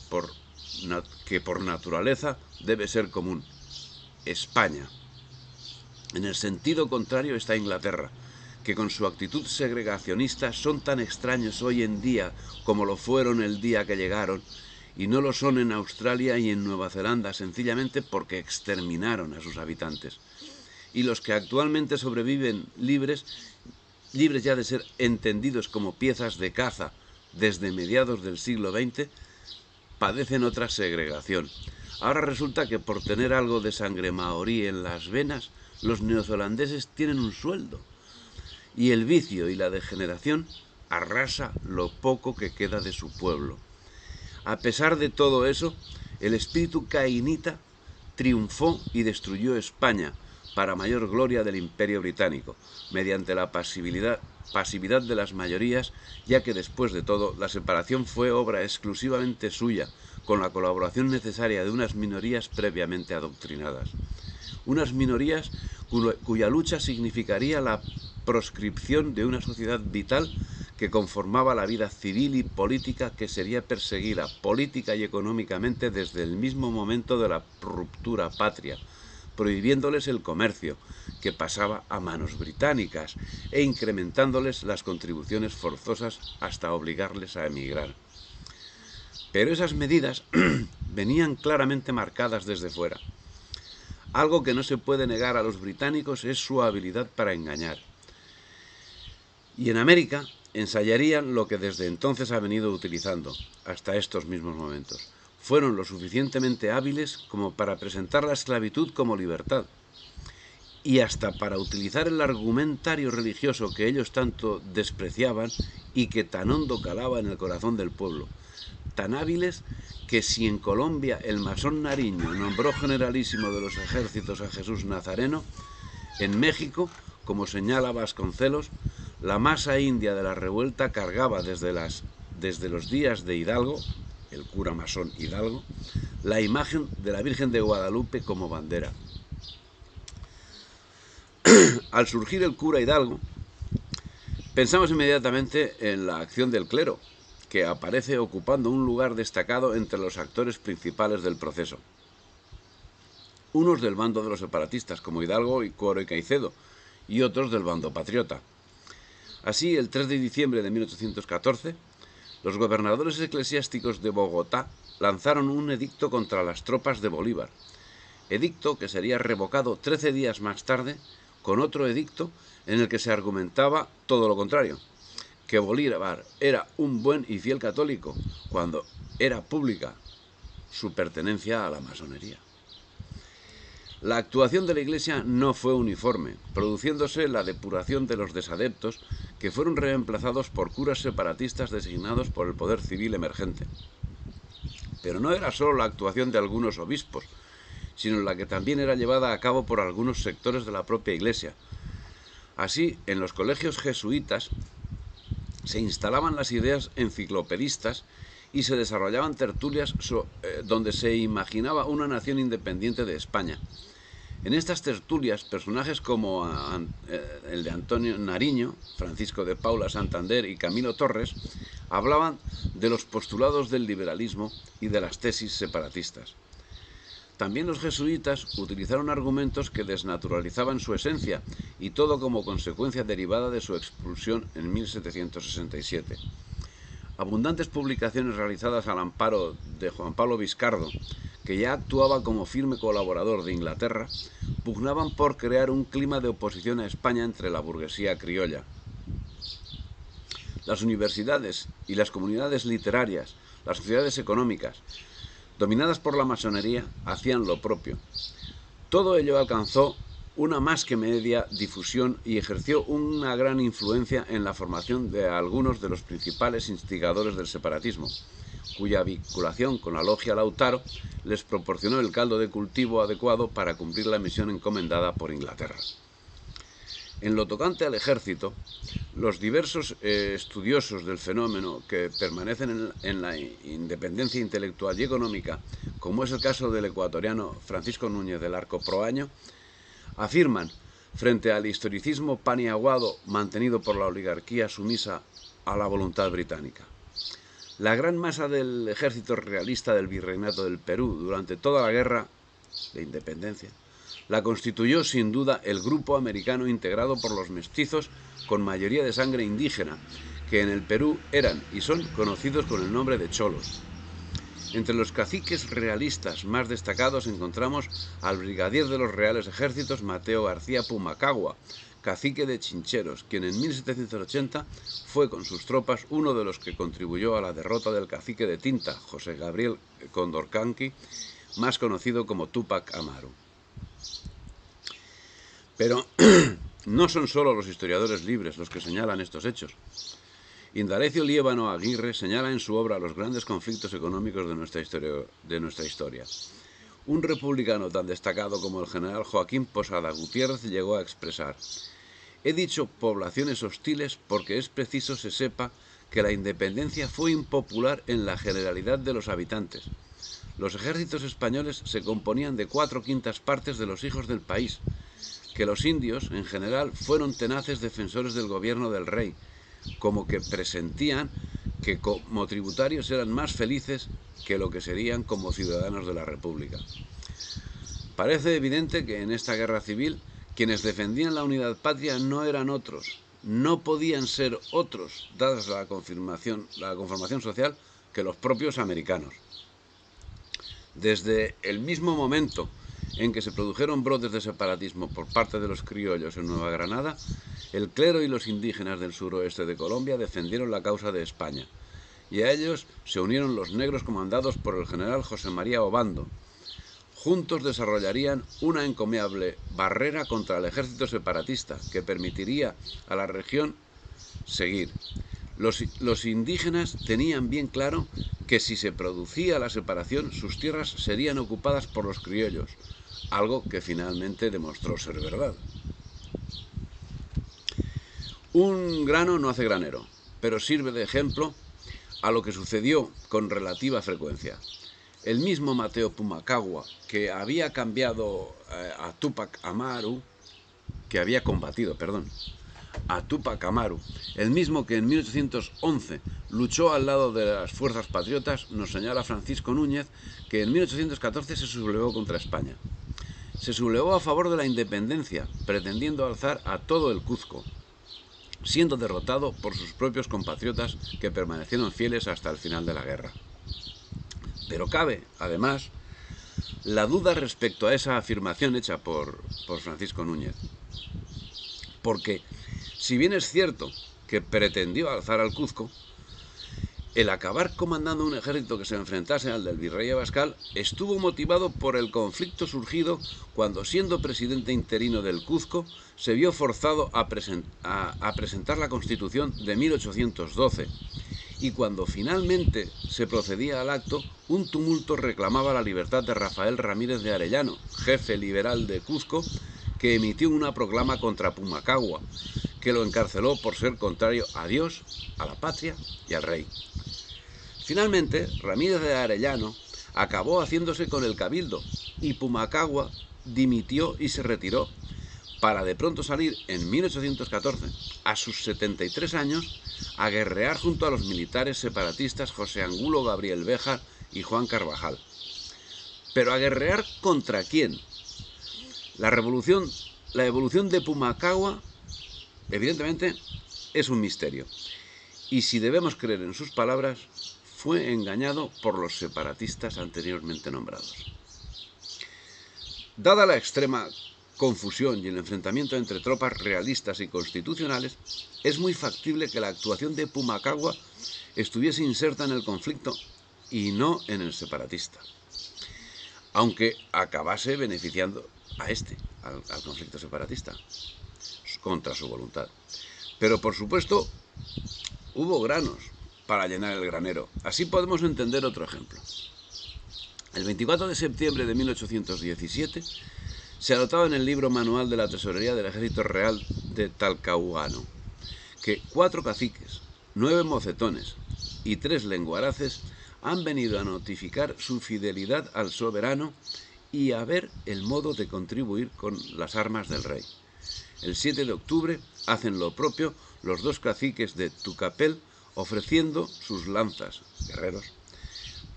que por naturaleza debe ser común: España. En el sentido contrario está Inglaterra, que con su actitud segregacionista son tan extraños hoy en día como lo fueron el día que llegaron, y no lo son en Australia y en Nueva Zelanda, sencillamente porque exterminaron a sus habitantes. Y los que actualmente sobreviven libres ya de ser entendidos como piezas de caza desde mediados del siglo XX, padecen otra segregación. Ahora resulta que por tener algo de sangre maorí en las venas, los neozelandeses tienen un sueldo. Y el vicio y la degeneración arrasa lo poco que queda de su pueblo. A pesar de todo eso, el espíritu cainita triunfó y destruyó España, para mayor gloria del Imperio Británico, mediante la pasividad de las mayorías, ya que después de todo la separación fue obra exclusivamente suya, con la colaboración necesaria de unas minorías previamente adoctrinadas. Unas minorías cuya lucha significaría la proscripción de una sociedad vital que conformaba la vida civil y política, que sería perseguida política y económicamente desde el mismo momento de la ruptura patria, prohibiéndoles el comercio, que pasaba a manos británicas, e incrementándoles las contribuciones forzosas hasta obligarles a emigrar. Pero esas medidas venían claramente marcadas desde fuera. Algo que no se puede negar a los británicos es su habilidad para engañar. Y en América ensayarían lo que desde entonces ha venido utilizando, hasta estos mismos momentos. Fueron lo suficientemente hábiles como para presentar la esclavitud como libertad, y hasta para utilizar el argumentario religioso que ellos tanto despreciaban y que tan hondo calaba en el corazón del pueblo. Tan hábiles que si en Colombia el masón Nariño nombró generalísimo de los ejércitos a Jesús Nazareno, en México, como señala Vasconcelos, la masa india de la revuelta cargaba desde los días de Hidalgo, el cura masón Hidalgo, la imagen de la Virgen de Guadalupe como bandera. Al surgir el cura Hidalgo, pensamos inmediatamente en la acción del clero, que aparece ocupando un lugar destacado entre los actores principales del proceso. Unos del bando de los separatistas, como Hidalgo y Coro y Caicedo, y otros del bando patriota. Así, el 3 de diciembre de 1814, los gobernadores eclesiásticos de Bogotá lanzaron un edicto contra las tropas de Bolívar, edicto que sería revocado 13 días más tarde con otro edicto en el que se argumentaba todo lo contrario, que Bolívar era un buen y fiel católico cuando era pública su pertenencia a la masonería. La actuación de la Iglesia no fue uniforme, produciéndose la depuración de los desadeptos, que fueron reemplazados por curas separatistas designados por el poder civil emergente. Pero no era solo la actuación de algunos obispos, sino la que también era llevada a cabo por algunos sectores de la propia Iglesia. Así, en los colegios jesuitas se instalaban las ideas enciclopedistas y se desarrollaban tertulias donde se imaginaba una nación independiente de España. En estas tertulias, personajes como el de Antonio Nariño, Francisco de Paula Santander y Camilo Torres hablaban de los postulados del liberalismo y de las tesis separatistas. También los jesuitas utilizaron argumentos que desnaturalizaban su esencia, y todo como consecuencia derivada de su expulsión en 1767. Abundantes publicaciones realizadas al amparo de Juan Pablo Viscardo, que ya actuaba como firme colaborador de Inglaterra, pugnaban por crear un clima de oposición a España entre la burguesía criolla. Las universidades y las comunidades literarias, las sociedades económicas, dominadas por la masonería, hacían lo propio. Todo ello alcanzó una más que media difusión y ejerció una gran influencia en la formación de algunos de los principales instigadores del separatismo, cuya vinculación con la logia Lautaro les proporcionó el caldo de cultivo adecuado para cumplir la misión encomendada por Inglaterra. En lo tocante al ejército, los diversos estudiosos del fenómeno que permanecen en la independencia intelectual y económica, como es el caso del ecuatoriano Francisco Núñez del Arco Proaño, afirman, frente al historicismo paniaguado mantenido por la oligarquía sumisa a la voluntad británica: la gran masa del ejército realista del Virreinato del Perú durante toda la guerra de independencia la constituyó sin duda el grupo americano integrado por los mestizos con mayoría de sangre indígena, que en el Perú eran y son conocidos con el nombre de cholos. Entre los caciques realistas más destacados encontramos al brigadier de los Reales Ejércitos Mateo García Pumacagua, cacique de Chincheros, quien en 1780 fue con sus tropas uno de los que contribuyó a la derrota del cacique de Tinta, José Gabriel Condorcanqui, más conocido como Túpac Amaru. Pero no son solo los historiadores libres los que señalan estos hechos. Indalecio Liévano Aguirre señala en su obra los grandes conflictos económicos de nuestra historia. Un republicano tan destacado como el general Joaquín Posada Gutiérrez llegó a expresar: «He dicho poblaciones hostiles porque es preciso se sepa que la independencia fue impopular en la generalidad de los habitantes. Los ejércitos españoles se componían de 4/5 partes de los hijos del país, que los indios, en general, fueron tenaces defensores del gobierno del rey, como que presentían que como tributarios eran más felices que lo que serían como ciudadanos de la República. Parece evidente que en esta guerra civil quienes defendían la unidad patria no eran otros, no podían ser otros, dadas la conformación social, que los propios americanos. Desde el mismo momento en que se produjeron brotes de separatismo por parte de los criollos en Nueva Granada, el clero y los indígenas del suroeste de Colombia defendieron la causa de España, y a ellos se unieron los negros comandados por el general José María Obando. Juntos desarrollarían una encomiable barrera contra el ejército separatista que permitiría a la región seguir. Los indígenas tenían bien claro que si se producía la separación, sus tierras serían ocupadas por los criollos, algo que finalmente demostró ser verdad. Un grano no hace granero, pero sirve de ejemplo a lo que sucedió con relativa frecuencia. El mismo Mateo Pumacagua, que había combatido a Túpac Amaru, el mismo que en 1811 luchó al lado de las fuerzas patriotas, nos señala Francisco Núñez que en 1814 se sublevó contra España. Se sublevó a favor de la independencia, pretendiendo alzar a todo el Cuzco, siendo derrotado por sus propios compatriotas que permanecieron fieles hasta el final de la guerra. Pero cabe, además, la duda respecto a esa afirmación hecha por Francisco Núñez. Porque, si bien es cierto que pretendió alzar al Cuzco, el acabar comandando un ejército que se enfrentase al del virrey Abascal estuvo motivado por el conflicto surgido cuando, siendo presidente interino del Cuzco, se vio forzado a presentar la Constitución de 1812, y cuando finalmente se procedía al acto, un tumulto reclamaba la libertad de Rafael Ramírez de Arellano, jefe liberal de Cuzco, que emitió una proclama contra Pumacagua, que lo encarceló por ser contrario a Dios, a la patria y al rey. Finalmente, Ramírez de Arellano acabó haciéndose con el cabildo y Pumacagua dimitió y se retiró, para de pronto salir en 1814, a sus 73 años, a guerrear junto a los militares separatistas José Angulo Gabriel Béjar y Juan Carvajal. Pero ¿a guerrear contra quién? La evolución de Pumacagua, evidentemente, es un misterio. Y si debemos creer en sus palabras, fue engañado por los separatistas anteriormente nombrados. Dada la extrema confusión y el enfrentamiento entre tropas realistas y constitucionales, es muy factible que la actuación de Pumacagua estuviese inserta en el conflicto y no en el separatista, aunque acabase beneficiando a al conflicto separatista, contra su voluntad. Pero por supuesto, hubo granos para llenar el granero. Así podemos entender otro ejemplo. El 24 de septiembre de 1817 se anotaba en el libro manual de la Tesorería del Ejército Real de Talcahuano que 4 caciques, 9 mocetones y 3 lenguaraces han venido a notificar su fidelidad al soberano y a ver el modo de contribuir con las armas del rey. El 7 de octubre hacen lo propio los 2 caciques de Tucapel, ofreciendo sus lanzas, guerreros,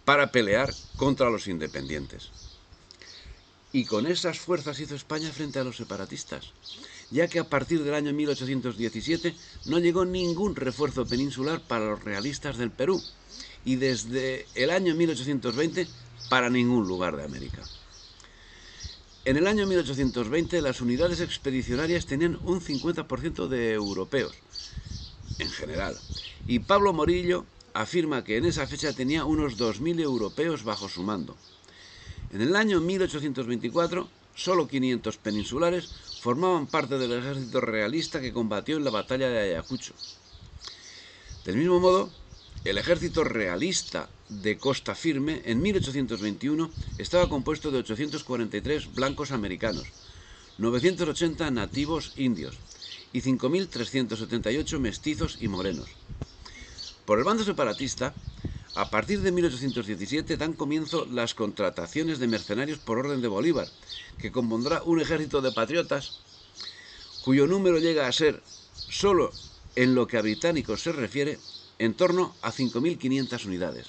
para pelear contra los independientes. Y con esas fuerzas hizo España frente a los separatistas, ya que a partir del año 1817 no llegó ningún refuerzo peninsular para los realistas del Perú, y desde el año 1820 para ningún lugar de América. En el año 1820 las unidades expedicionarias tenían un 50% de europeos, en general, y Pablo Morillo afirma que en esa fecha tenía unos 2000 europeos bajo su mando. En el año 1824, solo 500 peninsulares formaban parte del ejército realista que combatió en la batalla de Ayacucho. Del mismo modo, el ejército realista de Costa Firme en 1821 estaba compuesto de 843 blancos americanos, 980 nativos indios y 5.378 mestizos y morenos. Por el bando separatista, a partir de 1817 dan comienzo las contrataciones de mercenarios por orden de Bolívar, que compondrá un ejército de patriotas cuyo número llega a ser, solo en lo que a británicos se refiere, en torno a 5.500 unidades.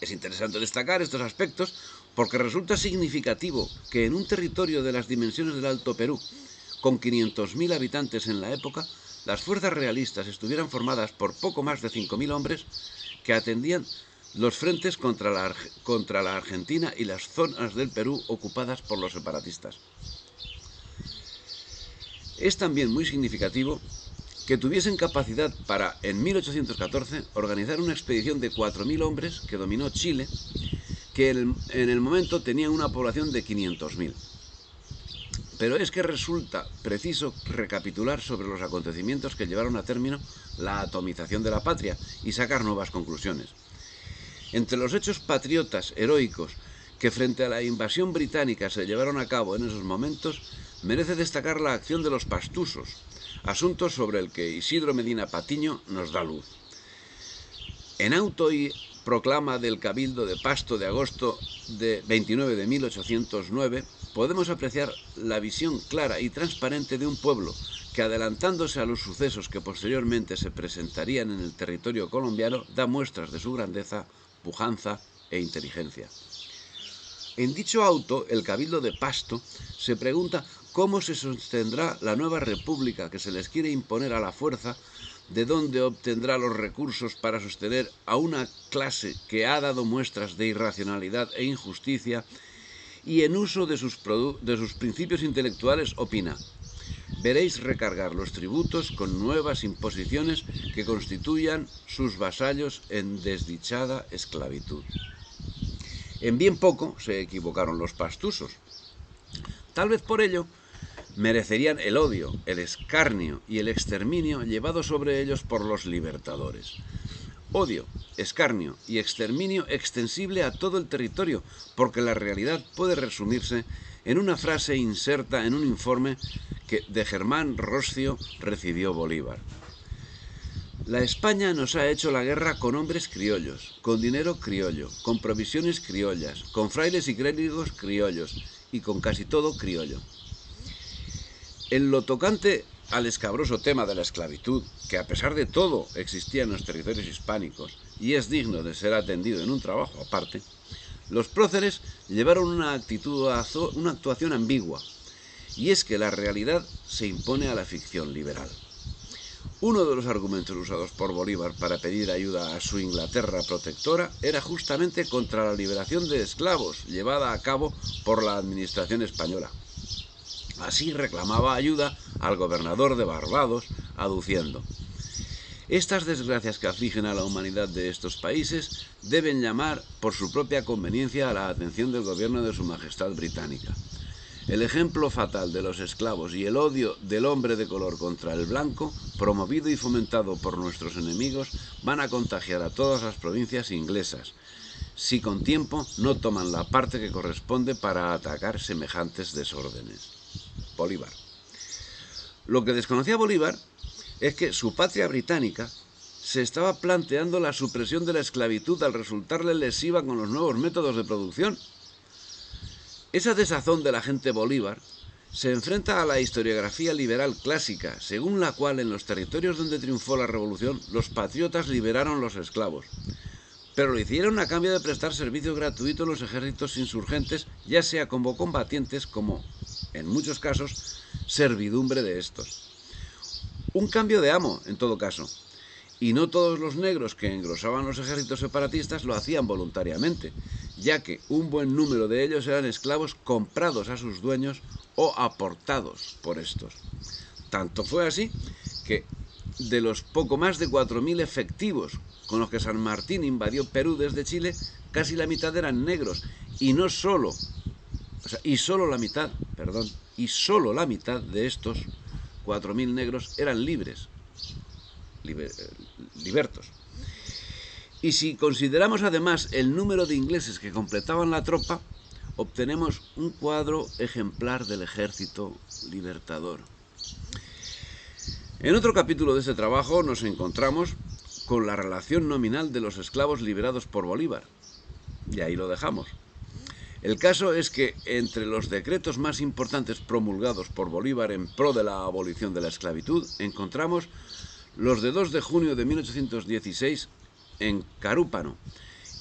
Es interesante destacar estos aspectos porque resulta significativo que en un territorio de las dimensiones del Alto Perú, con 500.000 habitantes en la época, las fuerzas realistas estuvieran formadas por poco más de 5.000 hombres que atendían los frentes contra la Argentina y las zonas del Perú ocupadas por los separatistas. Es también muy significativo que tuviesen capacidad para, en 1814, organizar una expedición de 4.000 hombres que dominó Chile, que en el momento tenía una población de 500.000. Pero es que resulta preciso recapitular sobre los acontecimientos que llevaron a término la atomización de la patria y sacar nuevas conclusiones. Entre los hechos patriotas heroicos que frente a la invasión británica se llevaron a cabo en esos momentos, merece destacar la acción de los pastusos, asunto sobre el que Isidro Medina Patiño nos da luz. En auto y proclama del Cabildo de Pasto de agosto 29 de 1809, podemos apreciar la visión clara y transparente de un pueblo que, adelantándose a los sucesos que posteriormente se presentarían en el territorio colombiano, da muestras de su grandeza, pujanza e inteligencia. En dicho auto, el Cabildo de Pasto se pregunta cómo se sostendrá la nueva república que se les quiere imponer a la fuerza, de dónde obtendrá los recursos para sostener a una clase que ha dado muestras de irracionalidad e injusticia, y en uso de sus principios intelectuales opina: veréis recargar los tributos con nuevas imposiciones que constituyan sus vasallos en desdichada esclavitud. En bien poco se equivocaron los pastusos. Tal vez por ello merecerían el odio, el escarnio y el exterminio llevado sobre ellos por los libertadores. Odio, escarnio y exterminio extensible a todo el territorio, porque la realidad puede resumirse en una frase inserta en un informe que de Germán Roscio recibió Bolívar. La España nos ha hecho la guerra con hombres criollos, con dinero criollo, con provisiones criollas, con frailes y clérigos criollos y con casi todo criollo. En lo tocante al escabroso tema de la esclavitud, que a pesar de todo existía en los territorios hispánicos y es digno de ser atendido en un trabajo aparte, los próceres llevaron una actuación ambigua, y es que la realidad se impone a la ficción liberal. Uno de los argumentos usados por Bolívar para pedir ayuda a su Inglaterra protectora era justamente contra la liberación de esclavos llevada a cabo por la administración española. Así reclamaba ayuda al gobernador de Barbados, aduciendo: estas desgracias que afligen a la humanidad de estos países deben llamar por su propia conveniencia a la atención del gobierno de su Majestad Británica. El ejemplo fatal de los esclavos y el odio del hombre de color contra el blanco, promovido y fomentado por nuestros enemigos, van a contagiar a todas las provincias inglesas, si con tiempo no toman la parte que corresponde para atacar semejantes desórdenes. Bolívar. Lo que desconocía Bolívar es que su patria británica se estaba planteando la supresión de la esclavitud al resultarle lesiva con los nuevos métodos de producción. Esa desazón de la gente Bolívar se enfrenta a la historiografía liberal clásica, según la cual en los territorios donde triunfó la revolución los patriotas liberaron los esclavos, pero lo hicieron a cambio de prestar servicio gratuito en los ejércitos insurgentes, ya sea como combatientes como, en muchos casos, servidumbre de estos. Un cambio de amo, en todo caso, Y no todos los negros que engrosaban los ejércitos separatistas lo hacían voluntariamente, ya que un buen número de ellos eran esclavos comprados a sus dueños o aportados por estos. Tanto fue así que de los poco más de 4.000 efectivos con los que San Martín invadió Perú desde Chile, casi la mitad eran negros, y solo la mitad de estos 4.000 negros eran libertos. Y si consideramos además el número de ingleses que completaban la tropa, obtenemos un cuadro ejemplar del ejército libertador. En otro capítulo de este trabajo nos encontramos con la relación nominal de los esclavos liberados por Bolívar. Y ahí lo dejamos. El caso es que entre los decretos más importantes promulgados por Bolívar en pro de la abolición de la esclavitud, encontramos los de 2 de junio de 1816 en Carúpano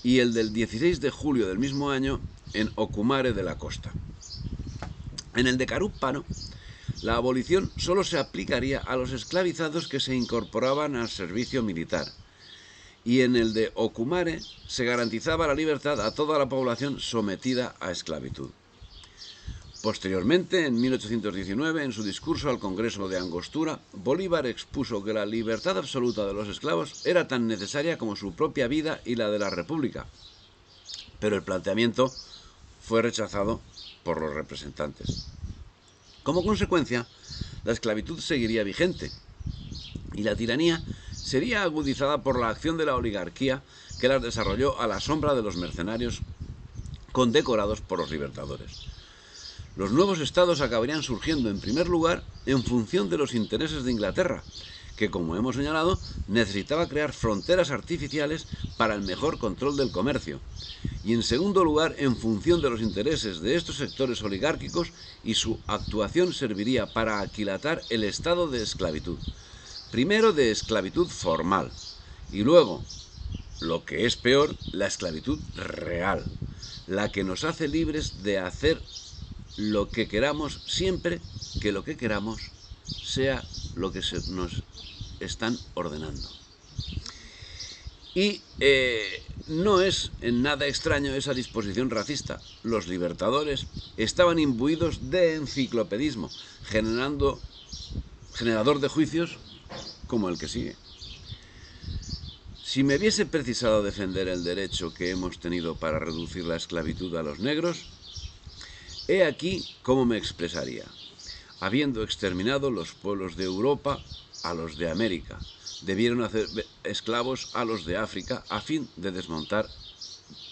y el del 16 de julio del mismo año en Ocumare de la Costa. En el de Carúpano, la abolición solo se aplicaría a los esclavizados que se incorporaban al servicio militar, y en el de Ocumare se garantizaba la libertad a toda la población sometida a esclavitud. Posteriormente, en 1819, en su discurso al Congreso de Angostura, Bolívar expuso que la libertad absoluta de los esclavos era tan necesaria como su propia vida y la de la República, pero el planteamiento fue rechazado por los representantes. Como consecuencia, la esclavitud seguiría vigente y la tiranía sería agudizada por la acción de la oligarquía que las desarrolló a la sombra de los mercenarios condecorados por los libertadores. Los nuevos estados acabarían surgiendo en primer lugar en función de los intereses de Inglaterra, que, como hemos señalado, necesitaba crear fronteras artificiales para el mejor control del comercio, y en segundo lugar en función de los intereses de estos sectores oligárquicos, y su actuación serviría para aquilatar el estado de esclavitud, primero de esclavitud formal, y luego, lo que es peor, la esclavitud real, la que nos hace libres de hacer lo que queramos siempre que lo que queramos sea lo que nos están ordenando. Y no es en nada extraño esa disposición racista. Los libertadores estaban imbuidos de enciclopedismo, generador de juicios como el que sigue. Si me hubiese precisado defender el derecho que hemos tenido para reducir la esclavitud a los negros, he aquí cómo me expresaría. Habiendo exterminado los pueblos de Europa a los de América, debieron hacer esclavos a los de África a fin de desmontar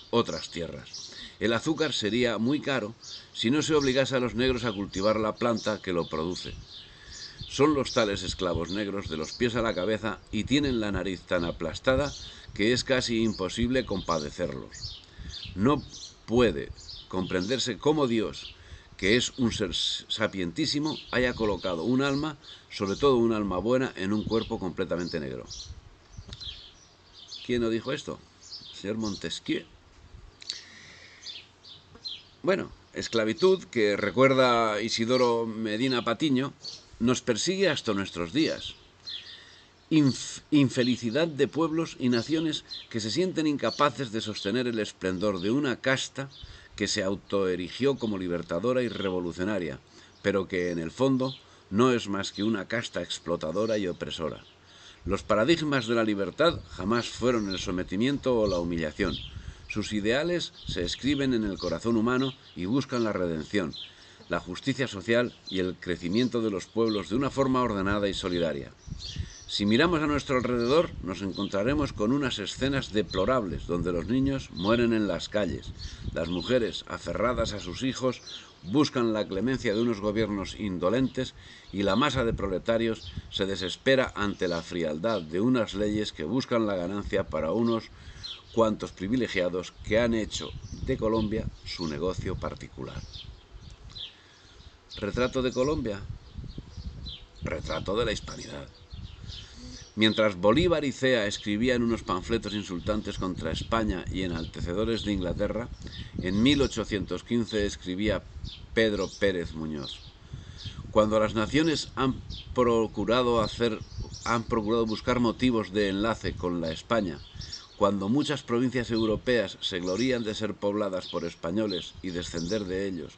otras tierras. El azúcar sería muy caro si no se obligase a los negros a cultivar la planta que lo produce. Son los tales esclavos negros de los pies a la cabeza y tienen la nariz tan aplastada que es casi imposible compadecerlos. No puede comprenderse cómo Dios, que es un ser sapientísimo, haya colocado un alma, sobre todo un alma buena, en un cuerpo completamente negro. ¿Quién nos dijo esto? El señor Montesquieu. Bueno, esclavitud, que recuerda Isidoro Medina Patiño, nos persigue hasta nuestros días. Infelicidad de pueblos y naciones que se sienten incapaces de sostener el esplendor de una casta que se autoerigió como libertadora y revolucionaria, pero que en el fondo no es más que una casta explotadora y opresora. Los paradigmas de la libertad jamás fueron el sometimiento o la humillación. Sus ideales se escriben en el corazón humano y buscan la redención, la justicia social y el crecimiento de los pueblos de una forma ordenada y solidaria. Si miramos a nuestro alrededor, nos encontraremos con unas escenas deplorables donde los niños mueren en las calles, las mujeres, aferradas a sus hijos, buscan la clemencia de unos gobiernos indolentes y la masa de proletarios se desespera ante la frialdad de unas leyes que buscan la ganancia para unos cuantos privilegiados que han hecho de Colombia su negocio particular. ¿Retrato de Colombia? Retrato de la hispanidad. Mientras Bolívar y Cea escribían unos panfletos insultantes contra España y enaltecedores de Inglaterra, en 1815 escribía Pedro Pérez Muñoz: cuando las naciones han procurado hacer han procurado buscar motivos de enlace con la España, cuando muchas provincias europeas se glorían de ser pobladas por españoles y descender de ellos,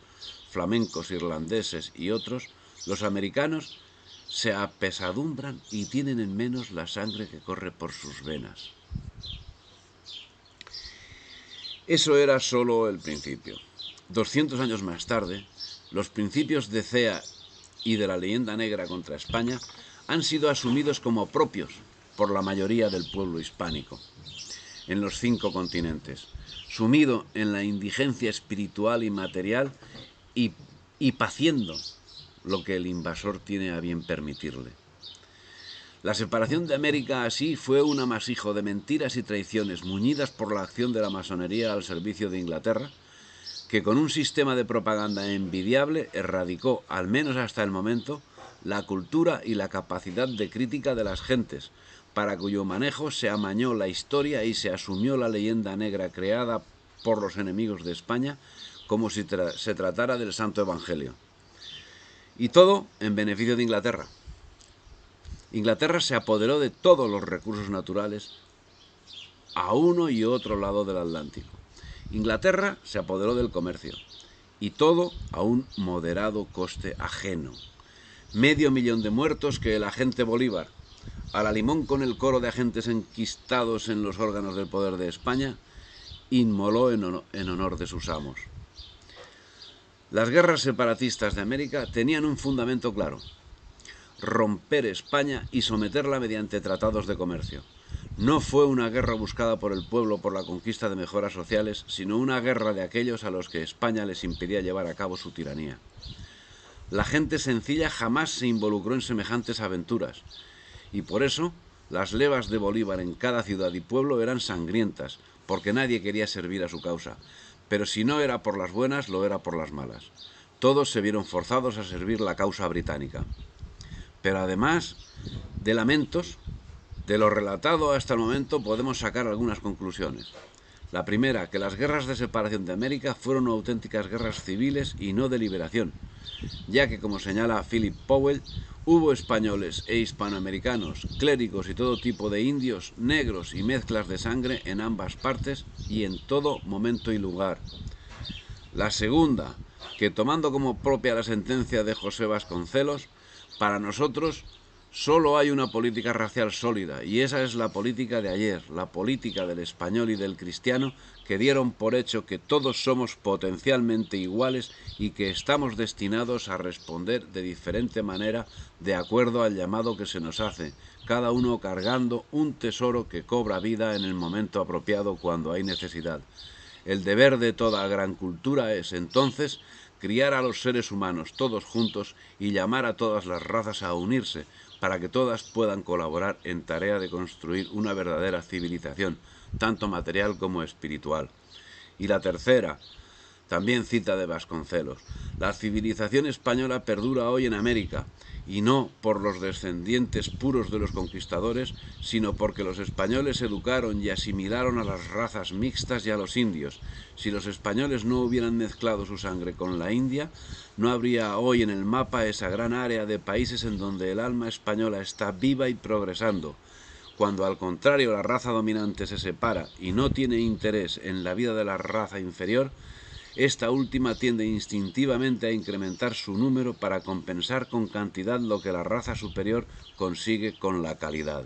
flamencos, irlandeses y otros, los americanos se apesadumbran y tienen en menos la sangre que corre por sus venas. Eso era solo el principio. 200 años más tarde, los principios de Cea y de la leyenda negra contra España han sido asumidos como propios por la mayoría del pueblo hispánico en los 5 continentes, sumido en la indigencia espiritual y material y paciendo lo que el invasor tiene a bien permitirle. La separación de América así fue un amasijo de mentiras y traiciones muñidas por la acción de la masonería al servicio de Inglaterra, que con un sistema de propaganda envidiable erradicó, al menos hasta el momento, la cultura y la capacidad de crítica de las gentes, para cuyo manejo se amañó la historia y se asumió la leyenda negra creada por los enemigos de España como si se tratara del Santo Evangelio. Y todo en beneficio de Inglaterra. Inglaterra se apoderó de todos los recursos naturales a uno y otro lado del Atlántico. Inglaterra se apoderó del comercio, y todo a un moderado coste ajeno. 500.000 de muertos que el agente Bolívar, a la limón con el coro de agentes enquistados en los órganos del poder de España, inmoló en honor de sus amos. Las guerras separatistas de América tenían un fundamento claro: romper España y someterla mediante tratados de comercio. No fue una guerra buscada por el pueblo por la conquista de mejoras sociales, sino una guerra de aquellos a los que España les impedía llevar a cabo su tiranía. La gente sencilla jamás se involucró en semejantes aventuras, y por eso las levas de Bolívar en cada ciudad y pueblo eran sangrientas, porque nadie quería servir a su causa. Pero si no era por las buenas, lo era por las malas. Todos se vieron forzados a servir la causa británica. Pero además de lamentos, de lo relatado hasta el momento podemos sacar algunas conclusiones. La primera, que las guerras de separación de América fueron auténticas guerras civiles y no de liberación, ya que, como señala Philip Powell, hubo españoles e hispanoamericanos, clérigos y todo tipo de indios, negros y mezclas de sangre en ambas partes y en todo momento y lugar. La segunda, que tomando como propia la sentencia de José Vasconcelos, para nosotros solo hay una política racial sólida, y esa es la política de ayer, la política del español y del cristiano, que dieron por hecho que todos somos potencialmente iguales y que estamos destinados a responder de diferente manera de acuerdo al llamado que se nos hace, cada uno cargando un tesoro que cobra vida en el momento apropiado cuando hay necesidad. El deber de toda gran cultura es, entonces, criar a los seres humanos todos juntos y llamar a todas las razas a unirse, para que todas puedan colaborar en tarea de construir una verdadera civilización, tanto material como espiritual. Y la tercera, también cita de Vasconcelos: la civilización española perdura hoy en América, y no por los descendientes puros de los conquistadores, sino porque los españoles educaron y asimilaron a las razas mixtas y a los indios. Si los españoles no hubieran mezclado su sangre con la india, no habría hoy en el mapa esa gran área de países en donde el alma española está viva y progresando. Cuando al contrario la raza dominante se separa y no tiene interés en la vida de la raza inferior, esta última tiende instintivamente a incrementar su número para compensar con cantidad lo que la raza superior consigue con la calidad.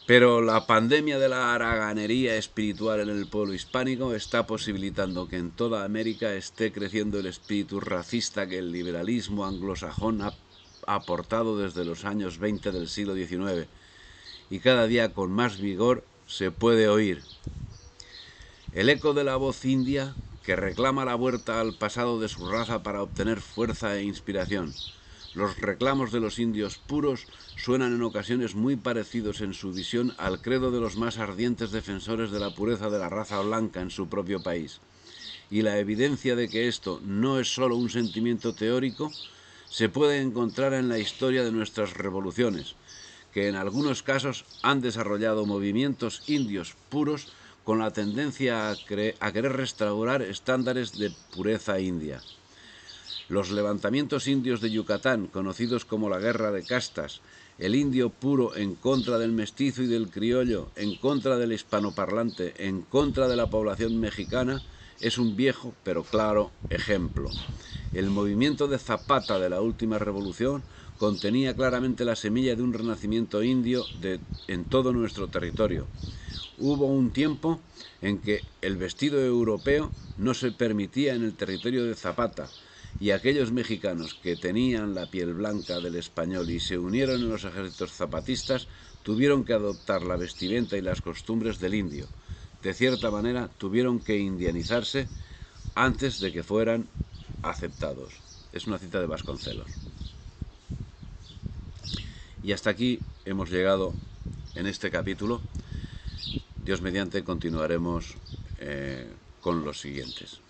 Pero la pandemia de la haraganería espiritual en el pueblo hispánico está posibilitando que en toda América esté creciendo el espíritu racista que el liberalismo anglosajón ha aportado desde los años 20 del siglo XIX, y cada día con más vigor se puede oír el eco de la voz india que reclama la vuelta al pasado de su raza para obtener fuerza e inspiración. Los reclamos de los indios puros suenan en ocasiones muy parecidos en su visión al credo de los más ardientes defensores de la pureza de la raza blanca en su propio país. Y la evidencia de que esto no es solo un sentimiento teórico se puede encontrar en la historia de nuestras revoluciones, que en algunos casos han desarrollado movimientos indios puros con la tendencia a querer restaurar estándares de pureza india. Los levantamientos indios de Yucatán, conocidos como la Guerra de Castas, el indio puro en contra del mestizo y del criollo, en contra del hispanoparlante, en contra de la población mexicana, es un viejo pero claro ejemplo. El movimiento de Zapata de la última revolución contenía claramente la semilla de un renacimiento indio en todo nuestro territorio. Hubo un tiempo en que el vestido europeo no se permitía en el territorio de Zapata, y aquellos mexicanos que tenían la piel blanca del español y se unieron en los ejércitos zapatistas tuvieron que adoptar la vestimenta y las costumbres del indio. De cierta manera, tuvieron que indianizarse antes de que fueran aceptados. Es una cita de Vasconcelos. Y hasta aquí hemos llegado en este capítulo. Dios mediante continuaremos con los siguientes.